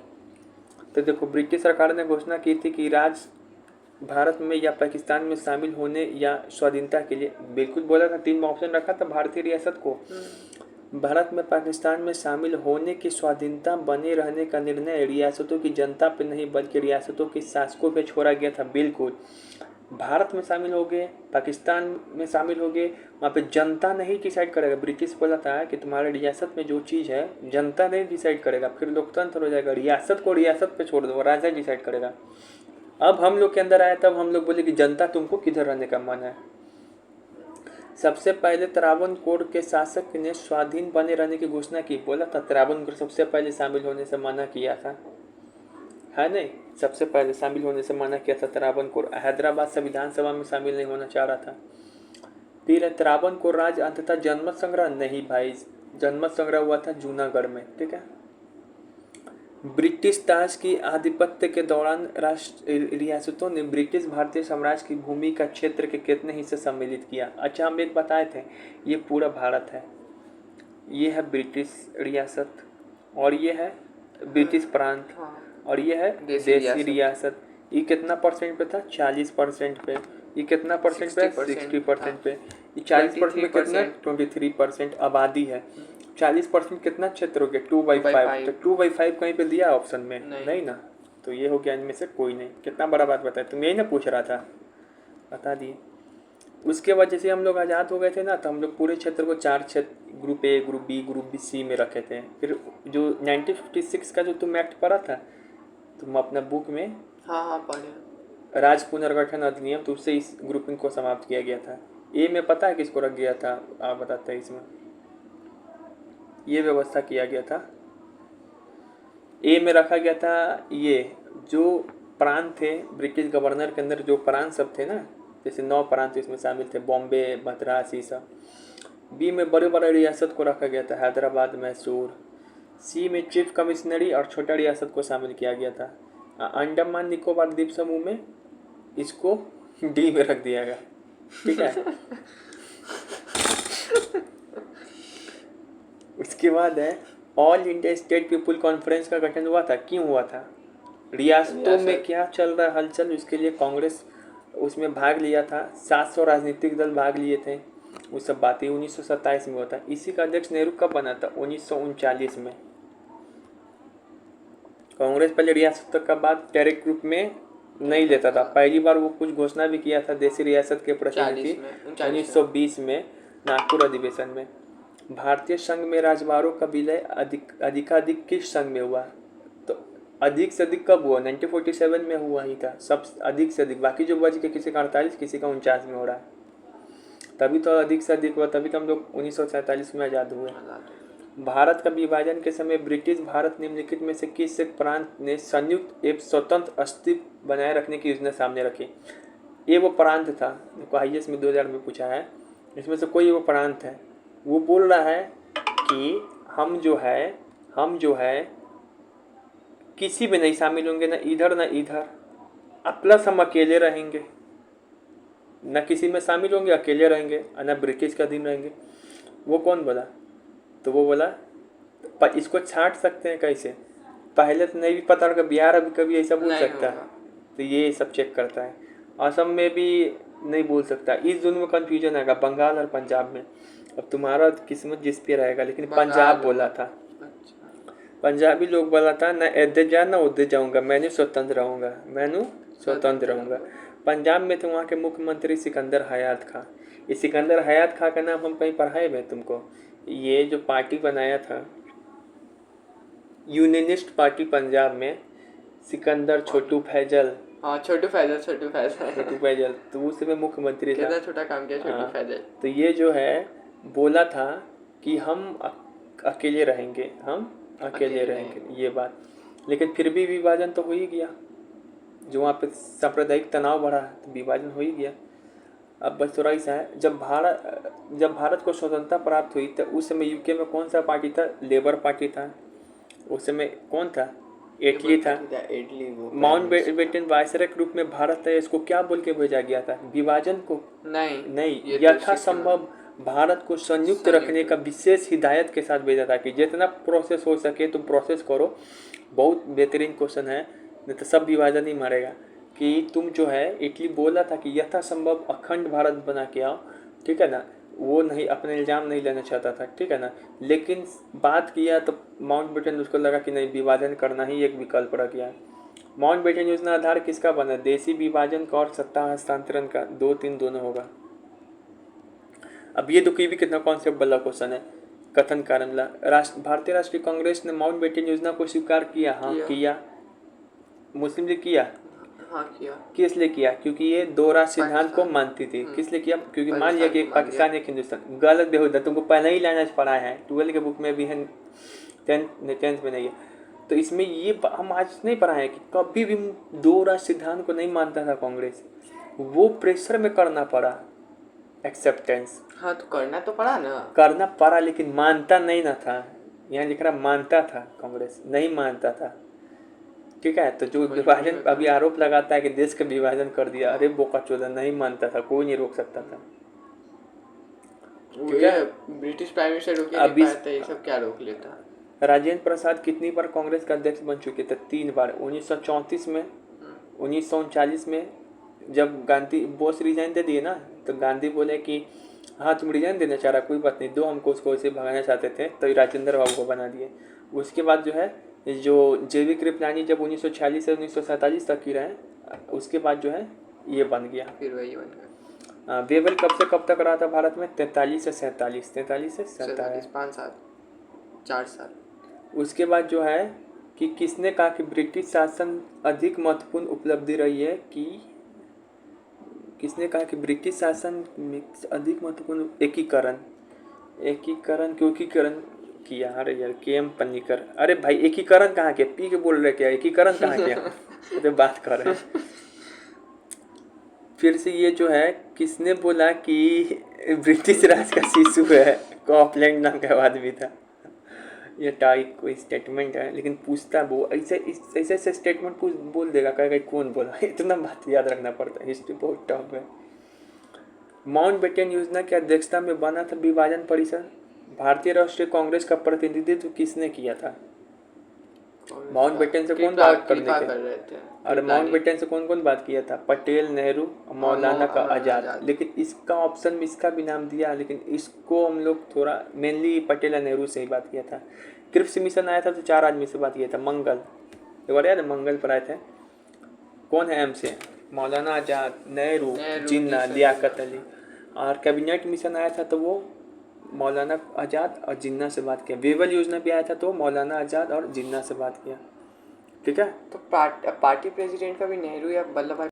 तो देखो ब्रिटिश सरकार ने घोषणा की थी कि राज्य भारत में या पाकिस्तान में शामिल होने या स्वाधीनता के लिए, बिल्कुल बोला था, 3 ऑप्शन रखा था भारतीय रियासत को। भारत में पाकिस्तान में शामिल होने की स्वाधीनता बने रहने का निर्णय रियासतों की जनता पे नहीं बल्कि रियासतों के शासकों पे छोड़ा गया था। बिल्कुल, भारत में शामिल हो गए, पाकिस्तान में शामिल हो गए, वहाँ पे जनता नहीं डिसाइड करेगा। ब्रिटिश बोला था कि तुम्हारे रियासत में जो चीज़ है जनता नहीं डिसाइड करेगा, फिर लोकतंत्र हो जाएगा। रियासत को रियासत पे छोड़ दो, राजा डिसाइड करेगा। अब हम लोग के अंदर आया तब हम लोग बोले कि जनता तुमको किधर रहने का मन है। सबसे पहले त्रावणकोर के शासक ने स्वाधीन बने रहने की घोषणा की। बोला था त्रावणकोर सबसे पहले शामिल होने से मना किया था, है नहीं? सबसे पहले शामिल होने से मना किया था त्रावणकोर। हैदराबाद संविधान सभा में शामिल नहीं होना चाह रहा था। फिर त्रावणकोर राज्य अंततः जनमत संग्रह नहीं भाई, जनमत संग्रह हुआ था जूनागढ़ में, ठीक है। ब्रिटिश ताज की आधिपत्य के दौरान राष्ट्र रियासतों ने ब्रिटिश भारतीय साम्राज्य की भूमि का क्षेत्र के कितने हिस्से सम्मिलित किया? अच्छा, हम एक बताए थे, ये पूरा भारत है, ये है ब्रिटिश रियासत, और ये है ब्रिटिश प्रांत, और ये है देशी रियासत। ये कितना परसेंट पे था? 40% पे। ये कितना परसेंट पे? 60% पे। ये 40% में कितना? 23% आबादी है। 40% कितना क्षेत्र हो गया? 2/5। तो 2/5 कहीं पे दिया ऑप्शन में? नहीं ना। तो ये हो गया इनमें से कोई नहीं। कितना बड़ा बात बताया, तुम यही ना पूछ रहा था, बता दिए। उसके बाद जैसे हम लोग आज़ाद हो गए थे ना, तो हम लोग पूरे क्षेत्र को 4 क्षेत्र, group A, group B, group B C में रखे थे। फिर जो 1956 का जो तुम एक्ट पढ़ा था तुम अपना बुक में, हाँ पढ़े, राज्य पुनर्गठन अधिनियम, तो उससे इस ग्रुपिंग को समाप्त किया गया था। ए में पता है किसको रख गया था? आप बताते हैं। इसमें ये व्यवस्था किया गया था, ए में रखा गया था ये जो प्रांत थे ब्रिटिश गवर्नर के अंदर, जो प्रांत सब थे ना, जैसे 9 प्रांत इसमें शामिल थे, बॉम्बे, मद्रास, ये सब। बी में बड़े बड़े रियासत को रखा गया था, हैदराबाद, मैसूर। सी में चीफ कमिश्नरी और छोटा रियासत को शामिल किया गया था। अंडमान निकोबार द्वीप समूह में इसको डी में रख दिया गया। ठीक है। उसके बाद है all India state people conference का गठन हुआ था, क्यों हुआ था? रियासतों में क्या चल रहा है हलचल, उसके लिए कांग्रेस उसमें भाग लिया था। 700 राजनीतिक दल भाग लिए थे। वो सब बातें 1927 में होता है। इसी का अध्यक्ष नेहरू कब बना था? 1939 में। कांग्रेस पहले रियासतों का बात डायरेक्ट ग्रुप में नहीं लेता था। पहली बार वो कुछ घोषणा भी किया था देशी रियासत के प्रतिनिधि 1920 में नागपुर अधिवेशन में। भारतीय संघ में राजवारों का विलय अधिकाधिक किस संघ में हुआ? तो अधिक से अधिक कब हुआ? 1947 में हुआ ही था सब अधिक से अधिक। बाकी जो बच के किसी का 48 किसी का 49 में हो रहा है, तभी तो अधिक से अधिक हुआ, तभी तो हम लोग 1947 में आज़ाद हुए। भारत का विभाजन के समय ब्रिटिश भारत निम्नलिखित में से किस एक प्रांत ने संयुक्त एवं स्वतंत्र अस्तित्व बनाए रखने की योजना सामने रखी? ये वो प्रांत था, IAS में 2000 में पूछा है। इसमें से कोई वो प्रांत है। वो बोल रहा है कि हम जो है किसी में नहीं शामिल होंगे, ना इधर ना इधर, प्लस हम अकेले रहेंगे, न किसी में शामिल होंगे, अकेले रहेंगे, न ब्रिटिश का अधीन रहेंगे। वो कौन बोला? तो वो बोला पर इसको छांट सकते हैं कैसे? पहले तो नहीं भी पता होगा, बिहार अभी कभी ऐसा बोल सकता है, तो ये सब चेक करता है। असम में भी नहीं बोल सकता। इस दोनों में कन्फ्यूजन आएगा, बंगाल और पंजाब में। अब तुम्हारा किस्मत जिस पे रहेगा, लेकिन पंजाब बोला था। पंजाबी लोग बोला था ना इधर जा ना उधर जाऊंगा, मैंने स्वतंत्र रहूंगा। पंजाब में तो वहाँ के मुख्यमंत्री सिकंदर हयात खां। इस सिकंदर हयात खां का नाम हम कहीं पढ़ाए हुए तुमको? ये जो पार्टी बनाया था यूनियनिस्ट पार्टी पंजाब में, सिकंदर छोटू फैजल, तो उस समय मुख्यमंत्री था। कितना छोटा काम किया छोटू फैजल। तो ये जो है बोला था कि हम अकेले रहेंगे, ये बात। लेकिन फिर भी विभाजन तो हो ही गया। जो वहाँ पे सांप्रदायिक तनाव बढ़ा तो विभाजन हो ही गया। अब बस थोड़ा सा है, जब भारत को स्वतंत्रता प्राप्त हुई तो उस समय यूके में कौन सा पार्टी था? लेबर पार्टी था। उस समय कौन था? इटली था। माउंटबेटन वायसराय के रूप में भारत है, इसको क्या बोल के भेजा गया था? विभाजन को नहीं, यथासंभव भारत को संयुक्त रखने का विशेष हिदायत के साथ भेजा था कि जितना प्रोसेस हो सके तुम प्रोसेस करो। बहुत बेहतरीन क्वेश्चन है, नहीं तो सब विभाजन ही मारेगा। कि तुम जो है इटली बोला था कि यथासंभव अखंड भारत बना के आओ, ठीक है ना। वो नहीं, अपने इल्ज़ाम नहीं लेना चाहता था, ठीक है ना। लेकिन बात किया तो माउंटबेटन उसको लगा कि नहीं, विभाजन करना ही एक विकल्प रह गया। माउंटबेटन योजना आधार किसका बना? देशी विभाजन का और सत्ता हस्तांतरण का, 2-3 दोनों होगा। अब ये तो कोई भी कितना कॉन्सेप्ट वाला क्वेश्चन है। कथन कारण भारतीय राष्ट्रीय कांग्रेस ने माउंटबेटन योजना को स्वीकार किया। हाँ किया। मुस्लिम लीग किया। किस लिए किया? क्योंकि ये दो राष्ट्र सिद्धांत को मानती थी। किस लिए किया? क्योंकि मान लिया कि पाकिस्तान एक हिंदुस्तान। गलत बेहुदा, तुमको पहले ही लाइनें पढ़ाया है, 12 के बुक में भी है, 10th में नहीं है। तो इसमें ये हम आज नहीं पढ़ाए कि कभी भी दो राष्ट्र सिद्धांत को नहीं मानता था कांग्रेस। वो प्रेशर में करना पड़ा एक्सेप्टेंस। हाँ तो करना तो पड़ा ना। करना पड़ा लेकिन मानता नहीं ना था। यहाँ लिख रहा मानता था, कांग्रेस नहीं मानता था, ठीक है। तो जो विभाजन अभी आरोप लगाता है कि देश का विभाजन कर दिया, अरे बोका चोदा, नहीं मानता था, कोई नहीं रोक सकता था। ठीक है, ब्रिटिश प्राइम मिनिस्टर रोक नहीं पाया, ये सब क्या रोक लेता। राजेंद्र प्रसाद कितनी बार कांग्रेस का अध्यक्ष बन चुके थे? 3 बार। 1934 में, 1939 में जब गांधी बोस रिजाइन दे दिए ना, तो गांधी बोले कि हाँ तुम रिजाइन देना चाह रहा, कोई बात नहीं, दो, हमको उसको ऐसे भगाना चाहते थे, तो राजेंद्र बाबू को बना दिए। उसके बाद जो है जो JV कृपलानी जब 1946 से 1947 तक की रहे, उसके बाद जो है ये बन गया, फिर वही बन गया। बेवल कब से कब तक रहा था भारत में? 43 से 47, 43 से 47, 5 साल, 4 साल। उसके बाद जो है कि किसने कहा कि ब्रिटिश शासन अधिक महत्वपूर्ण उपलब्धि रही है? कि किसने कहा कि ब्रिटिश शासन में अधिक महत्वपूर्ण एकीकरण किया? अरे यार KM पन्नीकर, अरे भाई एकीकरण कहाँ के? पी के बोल रहे क्या? एकीकरण कहाँ के? तो बात कर रहे हैं। फिर से ये जो है किसने बोला कि ब्रिटिश राज का शिशु है? कॉपलैंड नाम का आदमी था। ये टाइप कोई स्टेटमेंट है, लेकिन पूछता वो ऐसे स्टेटमेंट बोल देगा, कहेगा कौन बोला। इतना बात याद रखना पड़ता है, हिस्ट्री बहुत टफ है। माउंटबेटन योजना की अध्यक्षता में बना था विभाजन परिषद। भारतीय राष्ट्रीय कांग्रेस का प्रतिनिधित्व किसने किया था? माउंटबेटन से कौन बात करने के? कर रहे थे अरे माउंटबेटन से कौन कौन बात किया था? पटेल, नेहरू, मौलाना का आज़ाद। लेकिन इसका ऑप्शन में इसका भी नाम दिया, लेकिन इसको हम लोग थोड़ा मेनली पटेल और नेहरू से ही बात किया था। क्रिप्स मिशन आया था तो 4 आदमी से बात किया था। मंगल, एक बार याद है मंगल पर आए थे, कौन है एम से? मौलाना आज़ाद, नेहरू, जिन्ना, लियाकत अली। और कैबिनेट मिशन आया था तो वो मौलाना आज़ाद और जिन्ना से बात किया। वेवल योजना भी आया था तो मौलाना आज़ाद और जिन्ना से बात किया। ठीक है, तो पार्टी प्रेसिडेंट का भी नेहरू या वल्लभ भाई।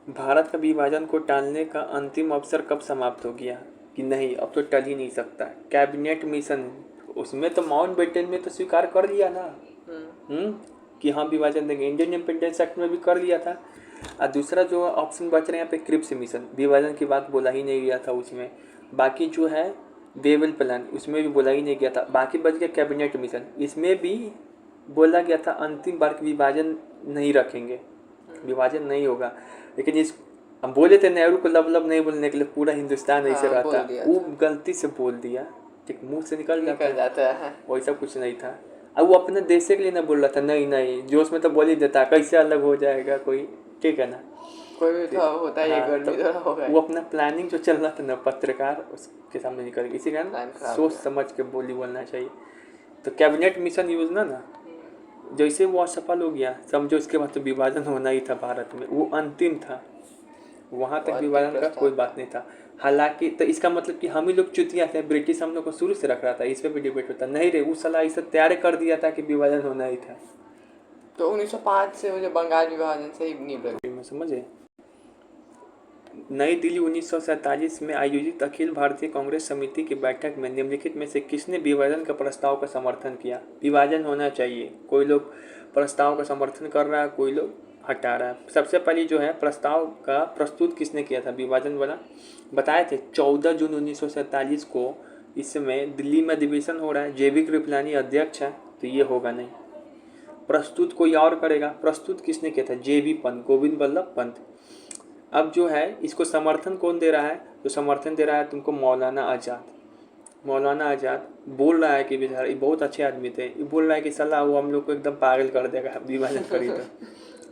भारत का विभाजन को टालने का अंतिम अवसर कब समाप्त हो गया? कि नहीं अब तो टल ही नहीं सकता। कैबिनेट मिशन, उसमें तो माउंटबेटन में तो स्वीकार कर लिया ना कि हाँ विभाजन देंगे। इंडियन इंडिपेंडेंस एक्ट में भी कर लिया था। और दूसरा जो ऑप्शन बच रहे हैं यहाँ पे क्रिप्स मिशन, विभाजन की बात बोला ही नहीं गया था उसमें। बाकी जो है वेवल प्लान, उसमें भी बोला ही नहीं गया था। बाकी बच गया कैबिनेट मिशन, इसमें भी बोला गया था अंतिम बार विभाजन नहीं रखेंगे, विभाजन नहीं होगा। लेकिन इस हम बोले थे नेहरू को लब लब नहीं बोलने के लिए, पूरा हिंदुस्तान ऐसे रहता, वो गलती से बोल दिया, ठीक मुंह से निकल जाता है। वैसा कुछ नहीं था। अब वो अपने देश के लिए ना बोल रहा था, नहीं नहीं जोश में तो बोल ही देता, कैसे अलग हो जाएगा कोई, ठीक है ना, कोई भी तो होता है। हाँ, तो वो अपना प्लानिंग जो चल रहा था ना, पत्रकार उसके सामने निकल गया। इसी कारण सोच समझ के बोलना चाहिए। तो कैबिनेट मिशन योजना ना जैसे वो असफल हो गया, समझो इसके बाद तो विभाजन होना ही था भारत में, वो अंतिम था, वहाँ तक विभाजन का कोई बात नहीं था। हालांकि तो इसका मतलब कि हम ही लोग चुतिया थे, ब्रिटिश हम लोग को शुरू से रख रहा था, इस पर भी डिबेट होता नहीं रे, उस सलाह इसे तैयार कर दिया था कि विभाजन होना ही था। तो 1905 से मुझे बंगाल विभाजन से ही नहीं समझे। नई दिल्ली 1947 में आयोजित अखिल भारतीय कांग्रेस समिति की बैठक में निम्नलिखित में से किसने विभाजन का प्रस्ताव का समर्थन किया? विभाजन होना चाहिए, कोई लोग प्रस्ताव का समर्थन कर रहा है, कोई लोग हटा रहा है। सबसे पहले जो है प्रस्ताव का प्रस्तुत किसने किया था विभाजन वाला? बताए थे 14 जून 1947 को। इस समय दिल्ली में अधिवेशन हो रहा है, JB कृपलानी अध्यक्ष है, तो ये होगा नहीं। प्रस्तुत कोई और करेगा, प्रस्तुत किसने किया था? JB पंत, गोविंद बल्लभ पंत। अब जो है इसको समर्थन कौन दे रहा है? तो समर्थन दे रहा है तुमको मौलाना आज़ाद। मौलाना आज़ाद बोल रहा है कि बेचारे बहुत अच्छे आदमी थे, ये बोल रहा है कि सलाह वो हम लोग को एकदम पागल कर देगा विभाजन करी तो,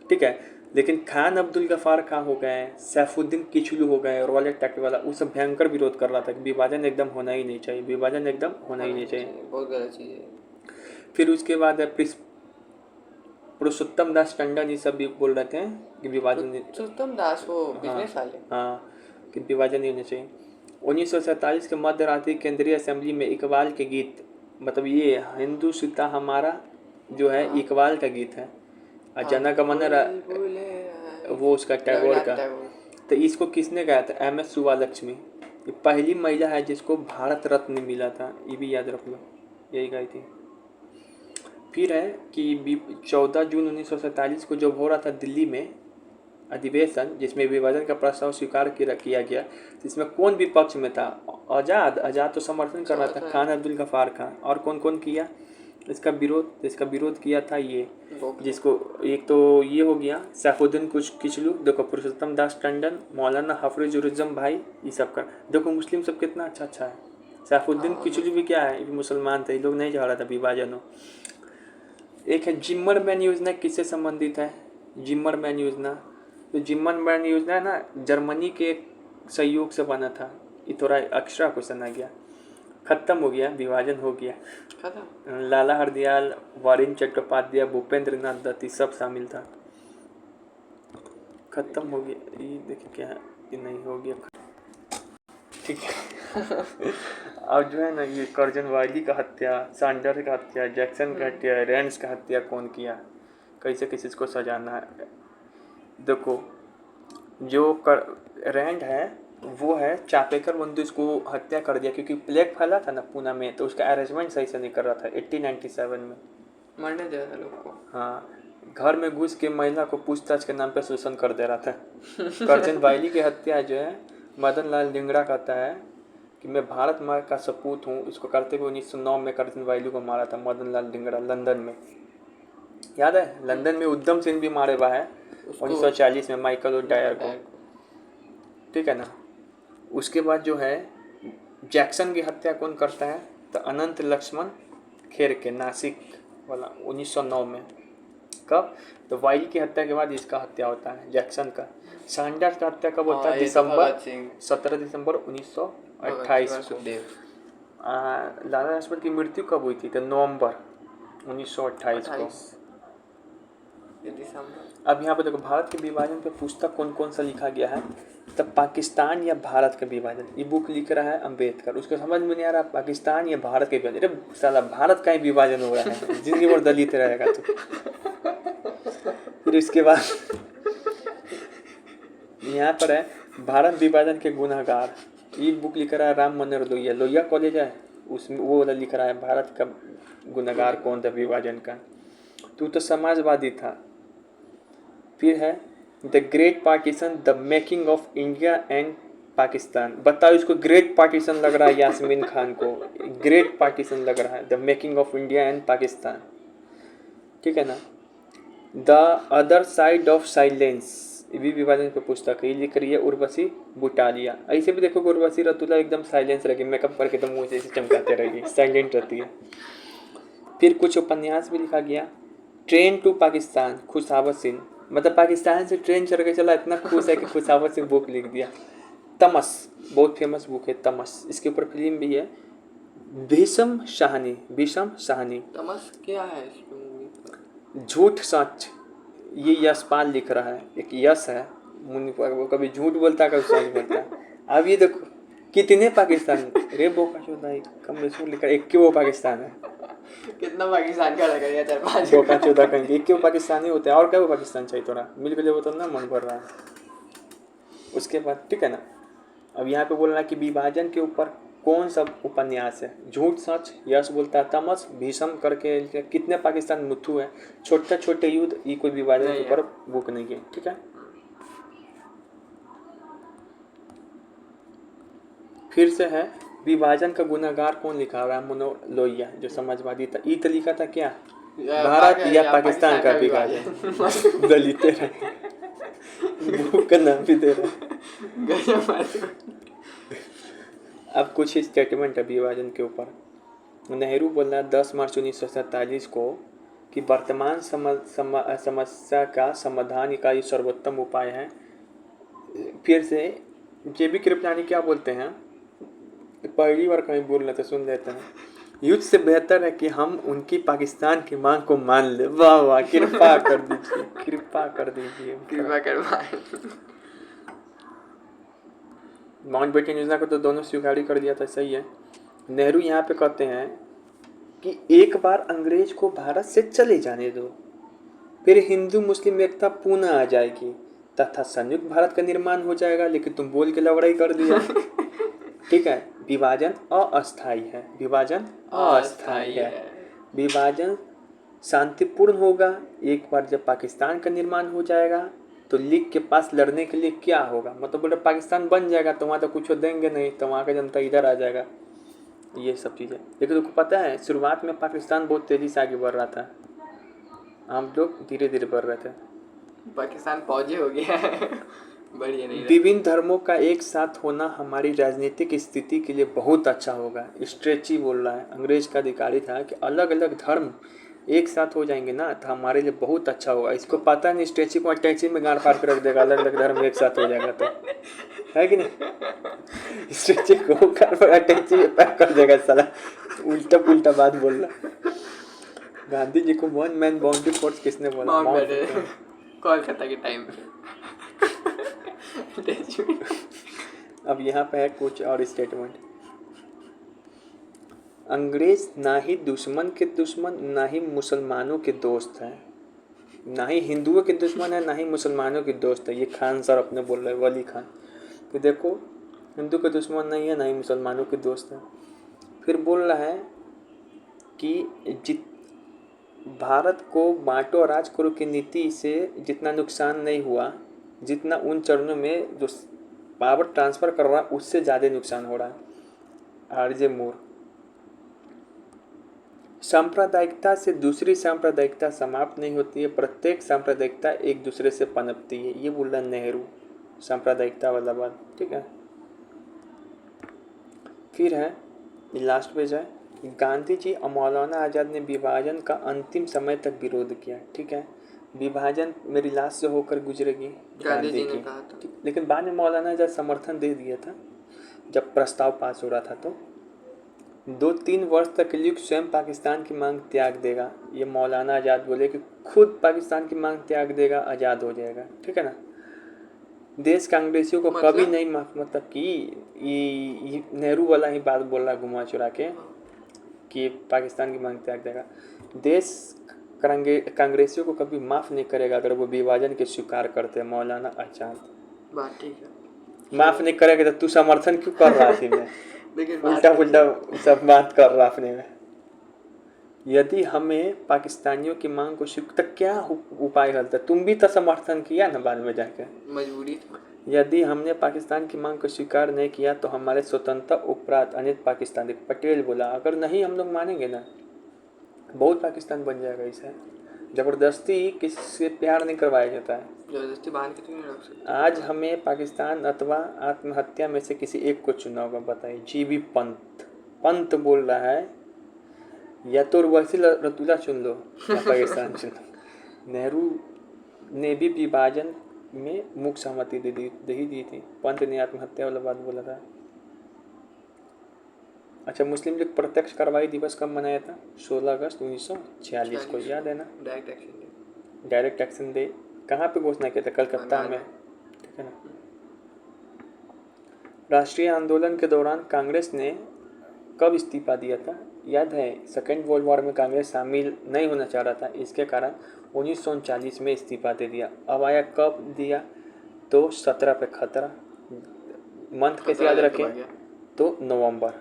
ठीक है। लेकिन खान अब्दुल गफ़ार खां हो गए, सैफुद्दीन किचलू हो गए, रॉलेट एक्ट वाला, वो सब भयंकर विरोध कर रहा था कि विभाजन एकदम होना ही नहीं चाहिए, विभाजन एकदम होना ही नहीं चाहिए, बहुत गलत चीज़ है। फिर उसके बाद है पुरुषोत्तम दास टंडन, ये सब भी बोल रहे थे कि विभाजन, पुरुषोत्तम दास वो बिजनेस वाले, हाँ कि विभाजन नहीं होना चाहिए। 1947 के मध्य रात्रि केंद्रीय असेंबली में इकबाल के गीत, मतलब ये हिंदू सीता हमारा जो है इकबाल का गीत है, और जना का मन वो उसका टैगोर का, तो इसको किसने गाया था? MS सुवालक्ष्मी। ये पहली महिला है जिसको भारत रत्न मिला था, ये भी याद रख लो, यही गाई थी। फिर है कि 14 जून 1947 को जब हो रहा था दिल्ली में अधिवेशन, जिसमें विभाजन का प्रस्ताव स्वीकार किया गया, जिसमें कौन विपक्ष में था? आज़ाद तो समर्थन कर रहा था, खान अब्दुल गफ़ार खां, और कौन कौन किया इसका विरोध किया था ये, जिसको एक तो ये हो गया सैफुद्दीन किचलू, देखो पुरुषोत्तम दास टंडन, मौलाना हफीजुर्रहमान भाई, ये सब का देखो मुस्लिम सब कितना अच्छा है। सैफुद्दीन किचलू भी क्या है, ये भी मुसलमान थे, ये लोग नहीं चाह रहा था विभाजन हो। एक है जिम्मरमैन योजना, किससे संबंधित है? जिम्मरमैन योजना, तो जिम्मरमैन योजना है ना, जर्मनी के सहयोग से बना था। ये थोड़ा एक्स्ट्रा क्वेश्चन आ गया। खत्म हो गया, विभाजन हो गया खत्म। लाला हरदयाल, वारिन चट्टोपाध्याय, भूपेंद्र नाथ दत्त सब शामिल था। खत्म हो गया, ये देखिए क्या है, ये नहीं हो गया, ठीक है। अब जो है ना ये कर्जन वाइली का हत्या, सैंडर का हत्या, जैक्सन का हत्या, रैंड्स का हत्या कौन किया, कैसे किसी को सजाना है? देखो जो रैंड है वो है चापेकर बंधु, इसको हत्या कर दिया क्योंकि प्लेग फैला था ना पूना में, तो उसका अरेंजमेंट सही से नहीं कर रहा था 1897 में, मरने दे रहा था लोग को। हाँ, घर में घुस के महिला को पूछताछ के नाम पे शोषण कर दे रहा था। कर्जन वाइली की हत्या जो है मदन लाल धिंगड़ा कहता है कि मैं भारत माँ का सपूत हूँ, इसको करते हुए 1909 में कर्जन वाइली को मारा था मदन लाल धिंगड़ा, लंदन में, याद है? लंदन में उधम सिंह भी मारे हुआ है 1940 में, माइकल ओडायर को। ठीक है ना। उसके बाद जो है जैक्सन की हत्या कौन करता है, तो अनंत लक्ष्मण खेरके, नासिक वाला, 1909 में। कब, तो वाइली की हत्या के बाद इसका हत्या होता है, जैक्सन का। सैंडर्स का हत्या कब होता है, ये तो दिसंबर, भगत सिंह, 17 दिसंबर भगत 1928 सिंह और को। सुखदेव। लाला लाजपत की मृत्यु कब हुई थी, तो नवंबर 1928 को। 28 ये दिसंबर। अब यहाँ पे देखो भारत के विभाजन पे पुस्तक कौन कौन सा लिखा गया है, तब पाकिस्तान या भारत का विभाजन, ये बुक लिख रहा है अम्बेडकर। उसको समझ में नहीं आ रहा पाकिस्तान या भारत का विभाजन, अरे साला भारत का ही विभाजन हो रहा है, जिंदगी भर दलित रहेगा तो। फिर उसके बाद यहाँ पर है भारत विभाजन के गुनाहगार, ये बुक लिख रहा है राम मनोहर लोहिया, लोहिया कॉलेज है उसमें, वो वाला लिख रहा है भारत का गुनाहगार कौन था विभाजन का, तू तो समाजवादी था। फिर है the great partition, the making of India and Pakistan. बताओ इसको ग्रेट पार्टीशन लग रहा है, यास्मीन खान को ग्रेट पार्टीशन लग रहा है, the making of India and Pakistan, ठीक है ना। The other side of silence, ये भी विभाजन पे पुस्तक है, ये लिख रही है उर्वशी बुटालिया। ऐसे भी देखो उर्वशी रतुल्ला एकदम साइलेंस रहेगी, मेकअप करके तो मुँह से चमकाते रहेगी, साइलेंट रहती है। फिर कुछ उपन्यास भी लिखा गया, ट्रेन टू पाकिस्तान, खुशावत सिंह, मतलब पाकिस्तान से ट्रेन चढ़ के चला, इतना खुश है कि खुशावत सिंह बुक लिख दिया। तमस, बहुत फेमस बुक है तमस, इसके ऊपर फिल्म भी है, भीषम शाहनी, भीषम शाहनी। तमस क्या है इस मूवी पर? झूठ सच, ये यशपाल लिख रहा है, एक यश है, वो कभी झूठ बोलता है कभी सच बोलता है। अब ये देखो कितने पाकिस्तान, रे बोका चौदह कम में लिखा, एक क्यों पाकिस्तान है, कितना पाकिस्तान का लगा, 4-5 बोका चौदह कहेंगे, एक क्यों पाकिस्तानी होते हैं, और क्या वो पाकिस्तान चाहिए थोड़ा मिल के वो तो ना मन भर रहा है। उसके बाद ठीक है ना, अब यहाँ पे बोलना कि विभाजन के ऊपर कौन सा उपन्यास है, झूठ सच, यश बोलता है तमस, भीषम करके, कितने पाकिस्तान, मुथु है, छोटे छोटे युद्ध, ये कोई विभाजन के ऊपर बुक नहीं है, ठीक है। फिर से है विभाजन का गुनाहगार कौन लिखा, राम मनोहर लोहिया, जो समाजवादी था। ई तो लिखा था क्या, भारत या पाकिस्तान का विभाजन, दलित रहे, बुक का नाम भी दे रहा है। अब कुछ स्टेटमेंट है विभाजन के ऊपर। नेहरू बोल रहा है 10 मार्च 1947 को कि वर्तमान समस्या का समाधान का ये सर्वोत्तम उपाय है। फिर से JB कृपलानी क्या बोलते हैं, पहली बार कहीं बोल रहे थे, सुन लेते हैं, युद्ध से बेहतर है कि हम उनकी पाकिस्तान की मांग को मान ले। वाह वाह, कृपा कर दीजिए, कृपा कर दीजिए, कृपा करवाएं। माउंटबेटन योजना को तो दोनों स्वीकार कर दिया था, सही है। नेहरू यहाँ पे कहते हैं कि एक बार अंग्रेज को भारत से चले जाने दो, फिर हिंदू मुस्लिम एकता पुनः आ जाएगी तथा संयुक्त भारत का निर्माण हो जाएगा। लेकिन तुम बोल के लड़ाई कर दिया। ठीक है, विभाजन अस्थायी है, विभाजन अस्थायी है, विभाजन शांतिपूर्ण होगा एक बार जब पाकिस्तान का निर्माण हो जाएगा। तो लीग के पास लड़ने के लिए क्या होगा, मतलब बोले पाकिस्तान बन जाएगा तो वहाँ तो कुछ देंगे नहीं, तो वहाँ का जनता इधर आ जाएगा, ये सब चीज़ें। लेकिन तुमको पता है शुरुआत में पाकिस्तान बहुत तेज़ी से आगे बढ़ रहा था, हम लोग धीरे धीरे बढ़ रहे थे। पाकिस्तान फौजी हो गया है, बढ़िया नहीं। विभिन्न धर्मों का एक साथ होना हमारी राजनीतिक स्थिति के लिए बहुत अच्छा होगा, स्ट्रेची बोल रहा है, अंग्रेज का अधिकारी था कि अलग अलग धर्म एक साथ हो जाएंगे ना तो हमारे लिए बहुत अच्छा होगा। इसको पता नहीं, स्ट्रेची को अटैची में गाड़ फाड़ कर रख देगा, अलग अलग धर्म एक साथ हो जाएगा तो, है कि नहीं। स्ट्रेची को गाड़ फाड़ अटैची में पैक कर देगा साला, उल्टा पुल्टा बात बोल रहा। गांधी जी को वन मैन बाउंड्री फोर्स किसने बोला, कोलकाता के टाइम पे। अब यहाँ पे है कुछ और स्टेटमेंट, अंग्रेज ना ही दुश्मन के दुश्मन ना ही मुसलमानों के दोस्त हैं, ना ही हिंदुओं के दुश्मन है ना ही मुसलमानों के दोस्त है। ये खान सर अपने बोल रहे हैं, वली खान, कि देखो हिंदू के दुश्मन नहीं है ना ही मुसलमानों के दोस्त है। फिर बोल रहा है कि भारत को बांटो और राज करो की नीति से जितना नुकसान नहीं हुआ, जितना उन चरणों में जो पावर ट्रांसफ़र कर रहा है उससे ज़्यादा नुकसान हो रहा है। RJ मूर, सांप्रदायिकता से दूसरी सांप्रदायिकता समाप्त नहीं होती है, प्रत्येक सांप्रदायिकता एक दूसरे से पनपती है, ये बोल रहा नेहरू। सांप्रदायिकता वाला बात, ठीक है। फिर है, लास्ट पेज है, गांधी जी और मौलाना आज़ाद ने विभाजन का अंतिम समय तक विरोध किया, ठीक है। विभाजन मेरी लाश से होकर गुजरेगी गांधी जी की, ने कहा था। लेकिन बाद में मौलाना आज़ाद समर्थन दे दिया था जब प्रस्ताव पास हो रहा था। तो 2-3 वर्ष तक लीग स्वयं पाकिस्तान की मांग त्याग देगा। ये मौलाना आज़ाद बोले कि खुद पाकिस्तान की मांग त्याग देगा, आज़ाद हो जाएगा, ठीक है ना। देश कांग्रेसियों को कभी नहीं मतलब कि ये नेहरू वाला ही बात बोल रहा घुमा चुरा के कि पाकिस्तान की मांग त्याग देगा। देश कांग्रेसियों को कभी माफ़ नहीं करेगा अगर वो विभाजन के स्वीकार करते हैं। मौलाना आज़ाद बात ठीक है, माफ़ नहीं करेगा तो तू समर्थन क्यों कर रहा है में लेकिन उल्टा पुल्टा सब बात कर रहा अपने में। यदि हमें पाकिस्तानियों की मांग को स्वीकार, तक क्या उपाय हलता, तुम भी तो समर्थन किया ना बाद में जाके, मजबूरी था। यदि हमने पाकिस्तान की मांग को स्वीकार नहीं किया तो हमारे स्वतंत्रता उपरांत अनेक पाकिस्तानी, पटेल बोला, अगर नहीं हम लोग मानेंगे ना बहुत पाकिस्तान बन जाएगा। इसे ज़बरदस्ती किसी से प्यार नहीं करवाया जाता है, जबरदस्ती बांध के तो नहीं रख सकते। आज हमें पाकिस्तान अथवा आत्महत्या में से किसी एक को चुना होगा, बताइए। जीबी पंत बोल रहा है या तो उर्वशी रतूला चुन लो या पाकिस्तान चुन लो। नेहरू ने भी विभाजन में मुख्य सहमति दे दी थी। पंत ने आत्महत्या वाला बात बोला था। अच्छा, मुस्लिम लीग प्रत्यक्ष कार्रवाई दिवस कब मनाया था? 16 अगस्त 1946 को, याद है ना। डायरेक्ट एक्शन डे कहाँ पे घोषणा किया था? कलकत्ता में, ठीक है ना। राष्ट्रीय आंदोलन के दौरान कांग्रेस ने कब इस्तीफा दिया था? याद है, सेकेंड वर्ल्ड वॉर में कांग्रेस शामिल नहीं होना चाह रहा था, इसके कारण 1939 में इस्तीफा दे दिया। अब आया कब दिया? तो 17 पे खतरा, मंथ कैसे याद रखें? तो नवंबर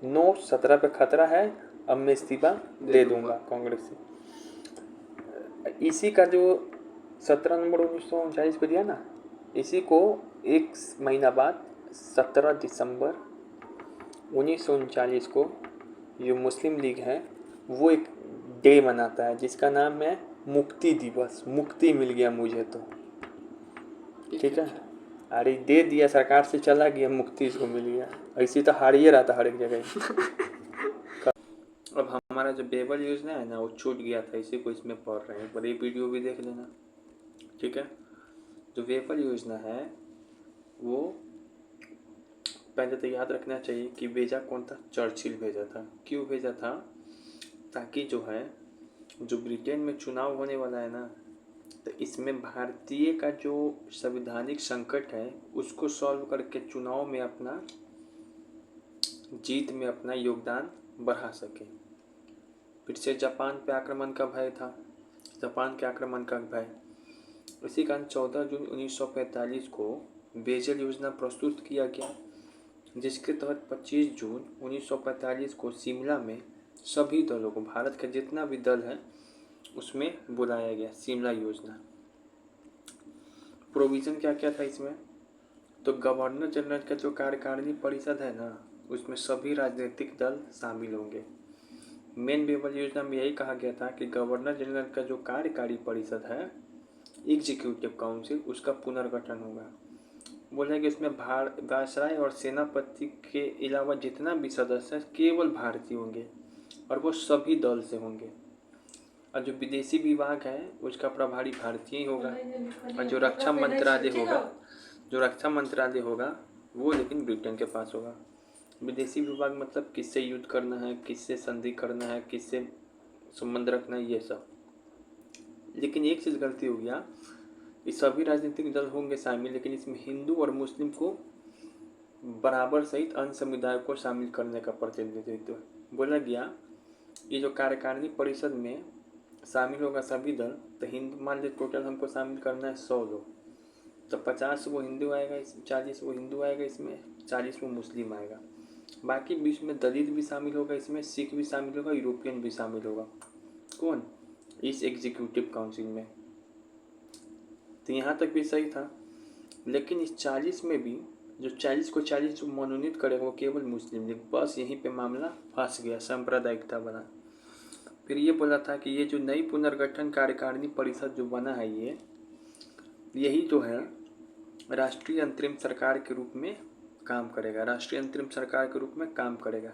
9 17 पे खतरा है, अब मैं इस्तीफा दे दूंगा कांग्रेस से। इसी का जो 17 नवंबर 1939 को दिया ना, इसी को एक महीना बाद 17 दिसंबर 1939 को जो मुस्लिम लीग है वो एक डे मनाता है जिसका नाम है मुक्ति दिवस। मुक्ति मिल गया मुझे तो, ठीक है। अरे दे दिया, सरकार से चला गया, मुक्ति इसको मिल गया। ऐसी तो हार ही रहा था हर एक जगह। अब हमारा जो बेबल योजना है ना वो छूट गया था, इसी को इसमें पढ़ रहे हैं, पर ये वीडियो भी देख लेना, ठीक है। जो वेफल योजना है वो पहले तो याद रखना चाहिए कि भेजा कौन था? चर्चिल भेजा था। क्यों भेजा था? ताकि जो ब्रिटेन में चुनाव होने वाला है ना, तो इसमें भारतीय का जो संवैधानिक संकट है उसको सॉल्व करके चुनाव में अपना जीत में अपना योगदान बढ़ा सके। फिर से जापान पे आक्रमण का भय था, जापान के आक्रमण का भय। इसी कारण 14 जून 1945 को बेजल योजना प्रस्तुत किया गया, जिसके तहत 25 जून 1945 को शिमला में सभी दलों को, भारत का जितना भी दल है उसमें बुलाया गया। शिमला योजना प्रोविज़न क्या क्या था इसमें? तो गवर्नर जनरल का जो कार्यकारिणी परिषद है ना, उसमें सभी राजनीतिक दल शामिल होंगे। मेन बेबल योजना में यही कहा गया था कि गवर्नर जनरल का जो कार्यकारी परिषद है, एग्जीक्यूटिव काउंसिल, उसका पुनर्गठन होगा। बोला कि इसमें वायसराय और सेनापति के अलावा जितना भी सदस्य है केवल भारतीय होंगे और वो सभी दल से होंगे। और जो विदेशी विभाग है उसका प्रभारी भारतीय ही होगा। और जो रक्षा मंत्रालय होगा वो लेकिन ब्रिटेन के पास होगा। विदेशी विभाग मतलब किससे युद्ध करना है, किससे संधि करना है, किससे संबंध रखना है, ये सब। लेकिन एक चीज़ गलती हो गया, ये सभी राजनीतिक दल होंगे शामिल, लेकिन इसमें हिंदू और मुस्लिम को बराबर सहित अन्य समुदाय को शामिल करने का प्रतिनिधित्व बोला गया। ये जो कार्यकारिणी परिषद में शामिल होगा सभी दल, तो हिंदू मान लीजिए टोटल हमको शामिल करना है 100 लोग, तो 50 वो हिंदू आएगा, इसमें 40 वो हिंदू आएगा, इसमें 40 वो मुस्लिम आएगा। बाकी बीच में दलित भी शामिल होगा, इसमें सिख भी शामिल होगा, यूरोपियन भी शामिल होगा। कौन? इस एग्जीक्यूटिव काउंसिल में। तो यहाँ तक भी सही था, लेकिन इस 40 में भी जो 40 को 40 जो मनोनीत करेगा वो केवल मुस्लिम लीग। बस यहीं पे मामला फंस गया, सांप्रदायिकता बना। फिर ये बोला था कि ये जो नई पुनर्गठन कार्यकारिणी परिषद जो बना है, यही जो है राष्ट्रीय अंतरिम सरकार के रूप में काम करेगा, राष्ट्रीय अंतरिम सरकार के रूप में काम करेगा।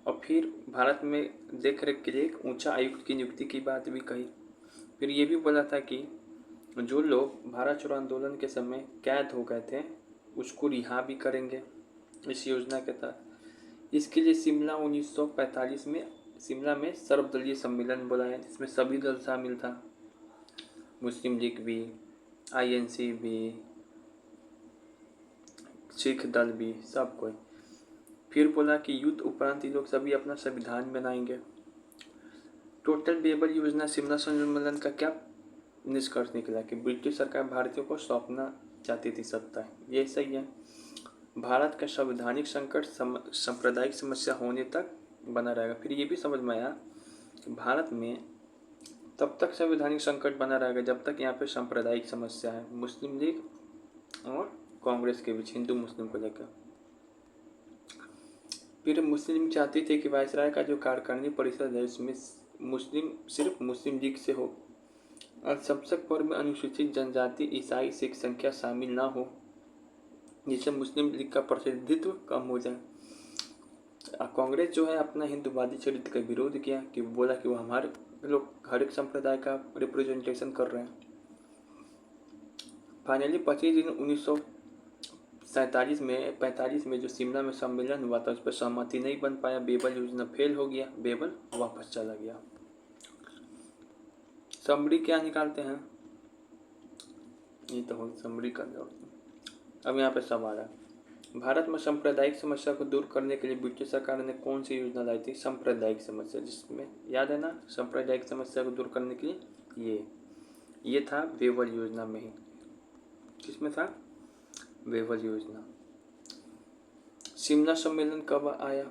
और फिर भारत में देख रेख के लिए एक ऊंचा आयुक्त की नियुक्ति की बात भी कही। फिर ये भी बोला था कि जो लोग भारत छोड़ो आंदोलन के समय कैद हो गए थे उसको रिहा भी करेंगे इस योजना के तहत। इसके लिए शिमला 1945 में शिमला में सर्वदलीय सम्मेलन बुलाया जिसमें सभी दल शामिल था, मुस्लिम लीग भी, INC भी, सिख दल भी, सब कोई। फिर बोला कि युद्ध उपरांत ये लोग सभी अपना संविधान बनाएंगे। टोटल बेबल योजना शिमला सम्मेलन का क्या निष्कर्ष निकला कि ब्रिटिश सरकार भारतीयों को सौंपना चाहती थी सत्ता, ये सही है। भारत का संवैधानिक संकट सांप्रदायिक समस्या होने तक बना रहेगा। फिर ये भी समझ में आया कि भारत में तब तक संवैधानिक संकट बना रहेगा जब तक यहाँ पे सांप्रदायिक समस्या है, मुस्लिम लीग और कांग्रेस के बीच, हिंदू मुस्लिम को लेकर। फिर मुस्लिम चाहते थे कि वायसराय का जो कार्यकारिणी परिषद है उसमें सिर्फ मुस्लिम लीग से हो और संसद पर्व में अनुसूचित जनजाति, ईसाई, सिख संख्या शामिल ना हो, जिससे मुस्लिम लीग का प्रतिनिधित्व कम हो जाए। कांग्रेस जो है अपना हिंदूवादी चरित्र का विरोध किया कि बोला कि वो हमारे लोग हर एक संप्रदाय का रिप्रेजेंटेशन कर रहे हैं। फाइनली 25 जून 1945 में जो शिमला में सम्मेलन हुआ था उस पर सहमति नहीं बन पाया, बेबल योजना फेल हो गया, बेबल वापस चला गया। समरी क्या निकालते हैं, ये तो हो समरी का जवाब। अब यहाँ पे सवाल है, भारत में सांप्रदायिक समस्या को दूर करने के लिए ब्रिटिश सरकार ने कौन सी योजना लाई थी? सांप्रदायिक समस्या, जिसमें याद है ना, सांप्रदायिक समस्या को दूर करने के लिए ये था बेबल योजना में ही। किसमें था? बेबल योजना। शिमला सम्मेलन कब आया?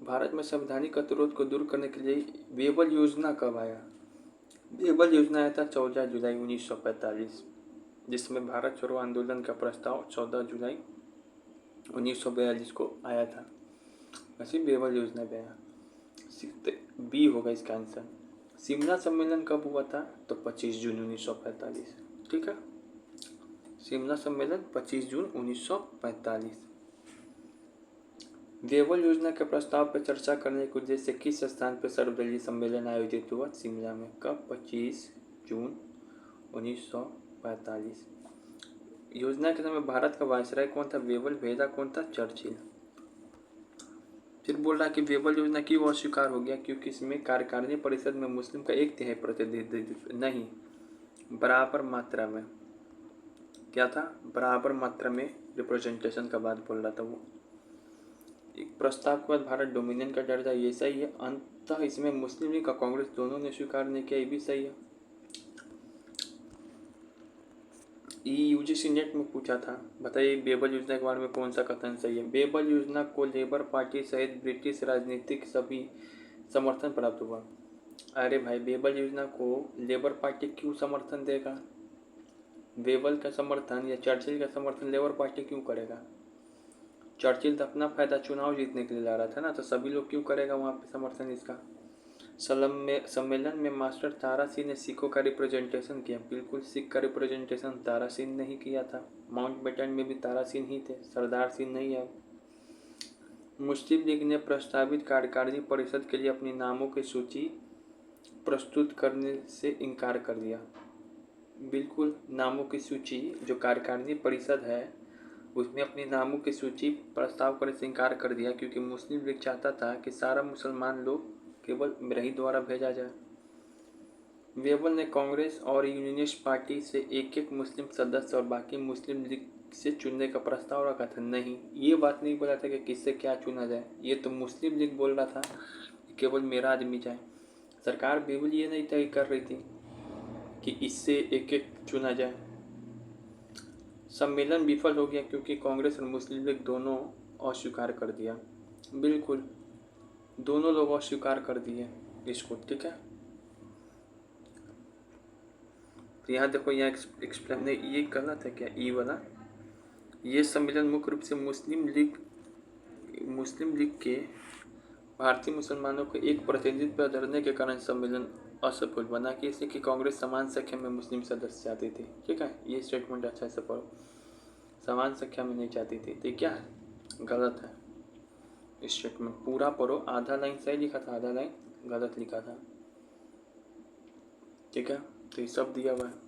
भारत में संवैधानिक गतिरोध को दूर करने के लिए बेबल योजना कब आया? बेबल योजना आया था 14 जुलाई 1945, जिसमें भारत छोड़ो आंदोलन का प्रस्ताव 14 जुलाई 1942 को आया था। वैसे बेबल योजना पे आया, बी होगा इसका आंसर। शिमला सम्मेलन कब हुआ था? तो 25 जून 1945। ठीक है, शिमला सम्मेलन 25 जून 1945। बेबल योजना के प्रस्ताव पर चर्चा करने के उद्देश्य से किस स्थान पर सर्वदलीय सम्मेलन आयोजित हुआ? शिमला में। कब? 25 जून 1945। योजना के समय भारत का वायसराय कौन था? बेबल। भेजा कौन था? चर्चिल। फिर बोल रहा कि बेबल योजना क्यों अस्वीकार हो गया? क्योंकि इसमें कार्यकारिणी परिषद में मुस्लिम का 1/3 प्रतिनिधित्व नहीं, बराबर मात्रा में। क्या था? बराबर मात्रा में रिप्रेजेंटेशन का बात बोल रहा था वो। एक प्रस्ताव के बाद भारत डोमिनियन का दर्जा, ये सही है। अंततः इसमें मुस्लिम लीग और कांग्रेस दोनों ने स्वीकार नहीं किया, ये भी सही है। UGC नेट में पूछा था, बताइए बेबल योजना के बारे में कौन सा कथन सही है? बेबल योजना को लेबर पार्टी सहित ब्रिटिश राजनीतिक सभी समर्थन प्राप्त हुआ। अरे भाई, बेबल योजना को लेबर पार्टी क्यों समर्थन देगा? बेबल का समर्थन या चर्चिल का समर्थन लेबर पार्टी क्यों करेगा? चर्चिल तो अपना फायदा चुनाव जीतने के लिए ला रहा था ना, तो सभी लोग क्यों करेगा वहाँ पे समर्थन इसका? सम्मेलन में मास्टर तारा सिंह ने सिखों का रिप्रेजेंटेशन किया। बिल्कुल, सिख का रिप्रेजेंटेशन तारा सिंह ने ही किया था। माउंटबेटन में भी तारा सिंह ही थे, सरदार सिंह नहीं है। मुस्लिम लीग ने प्रस्तावित कार्यकारिणी परिषद के लिए अपनी नामों की सूची प्रस्तुत करने से इनकार कर दिया। बिल्कुल, नामों की सूची जो कार्यकारिणी परिषद है उसमें अपनी नामों की सूची प्रस्ताव करने से इनकार कर दिया, क्योंकि मुस्लिम लीग चाहता था कि सारा मुसलमान लोग केवल मेरे ही द्वारा भेजा जाए। बेबल ने कांग्रेस और यूनियनिस्ट पार्टी से एक मुस्लिम सदस्य और बाकी मुस्लिम लीग से चुनने का प्रस्ताव रखा था। नहीं, ये बात नहीं बोला था कि किससे क्या चुना जाए, ये तो मुस्लिम लीग बोल रहा था कि केवल मेरा आदमी जाए। सरकार बेबल ये नहीं तय कर रही थी कि इससे एक चुना जाए। सम्मेलन विफल हो गया क्योंकि कांग्रेस और मुस्लिम लीग दोनों अस्वीकार कर दिया। बिल्कुल, दोनों लोग अस्वीकार कर दिए इसको। ठीक है, तो यहाँ देखो, यहाँ एक्सप्लेन ये गलत है क्या? ई वाला, ये सम्मेलन मुख्य रूप से मुस्लिम लीग के भारतीय मुसलमानों को एक प्रतिनिधित्व करने के कारण सम्मेलन असफल बना कि इससे कि कांग्रेस समान संख्या में मुस्लिम सदस्य चाहती थी। ठीक है, ये स्टेटमेंट अच्छा से पढ़ो, समान संख्या में नहीं चाहती थी। तो क्या है, गलत है। स्टेटमेंट पूरा पढ़ो, आधा लाइन सही लिखा था, आधा लाइन गलत लिखा था। ठीक है, तो ये सब दिया हुआ है।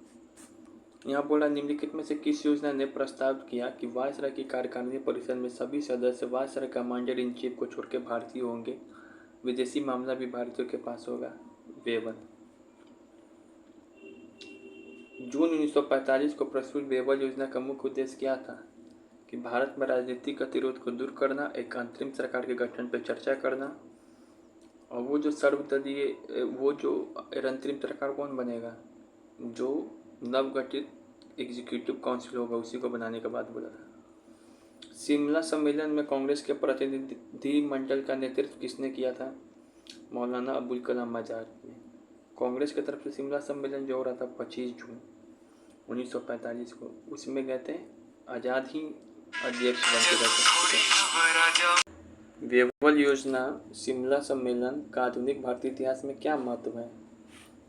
यहाँ बोला निम्नलिखित में से किस योजना ने प्रस्ताव किया कि वायसराय की कार्यकारिणी परिषद में सभी सदस्य वायसराय कमांडर इन चीफ को छोड़कर भारतीय होंगे, विदेशी मामला भी भारतीयों के पास होगा। वेबल। जून 1945 को प्रस्तुत वेबल योजना का मुख्य उद्देश्य क्या था कि भारत में राजनीतिक गतिरोध को दूर करना, एक अंतरिम सरकार के गठन पर चर्चा करना, और वो जो सर्वदलीय वो जो अंतरिम सरकार कौन बनेगा, जो नवगठित एग्जीक्यूटिव काउंसिल होगा उसी को बनाने के बाद बोला था। शिमला सम्मेलन में कांग्रेस के प्रतिनिधि मंडल का नेतृत्व किसने किया था, मौलाना अबुल कलाम आजाद ने। कांग्रेस की तरफ से शिमला सम्मेलन जो हो रहा था 25 जून 1945 को, उसमें गए थे आज़ाद ही अध्यक्ष बनते गए। वेबल योजना शिमला सम्मेलन का आधुनिक भारतीय इतिहास में क्या महत्व है,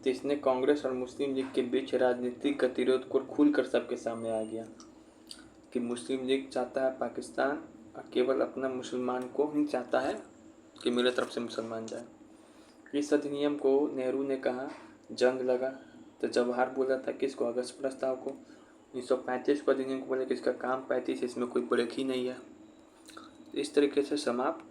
तो इसने कांग्रेस और मुस्लिम लीग के बीच राजनीतिक गतिरोध को खुलकर सबके सामने आ गया कि मुस्लिम लीग चाहता है पाकिस्तान और केवल अपना मुसलमान को ही चाहता है कि मेरे तरफ से मुसलमान जाए। इस अधिनियम को नेहरू ने कहा जंग लगा, तो जवाहर बोला था कि इसको अगस्त प्रस्ताव को, 1935 को अधिनियम को बोले कि इसका काम 35, इसमें कोई ब्रेक ही नहीं है। इस तरीके से समाप्त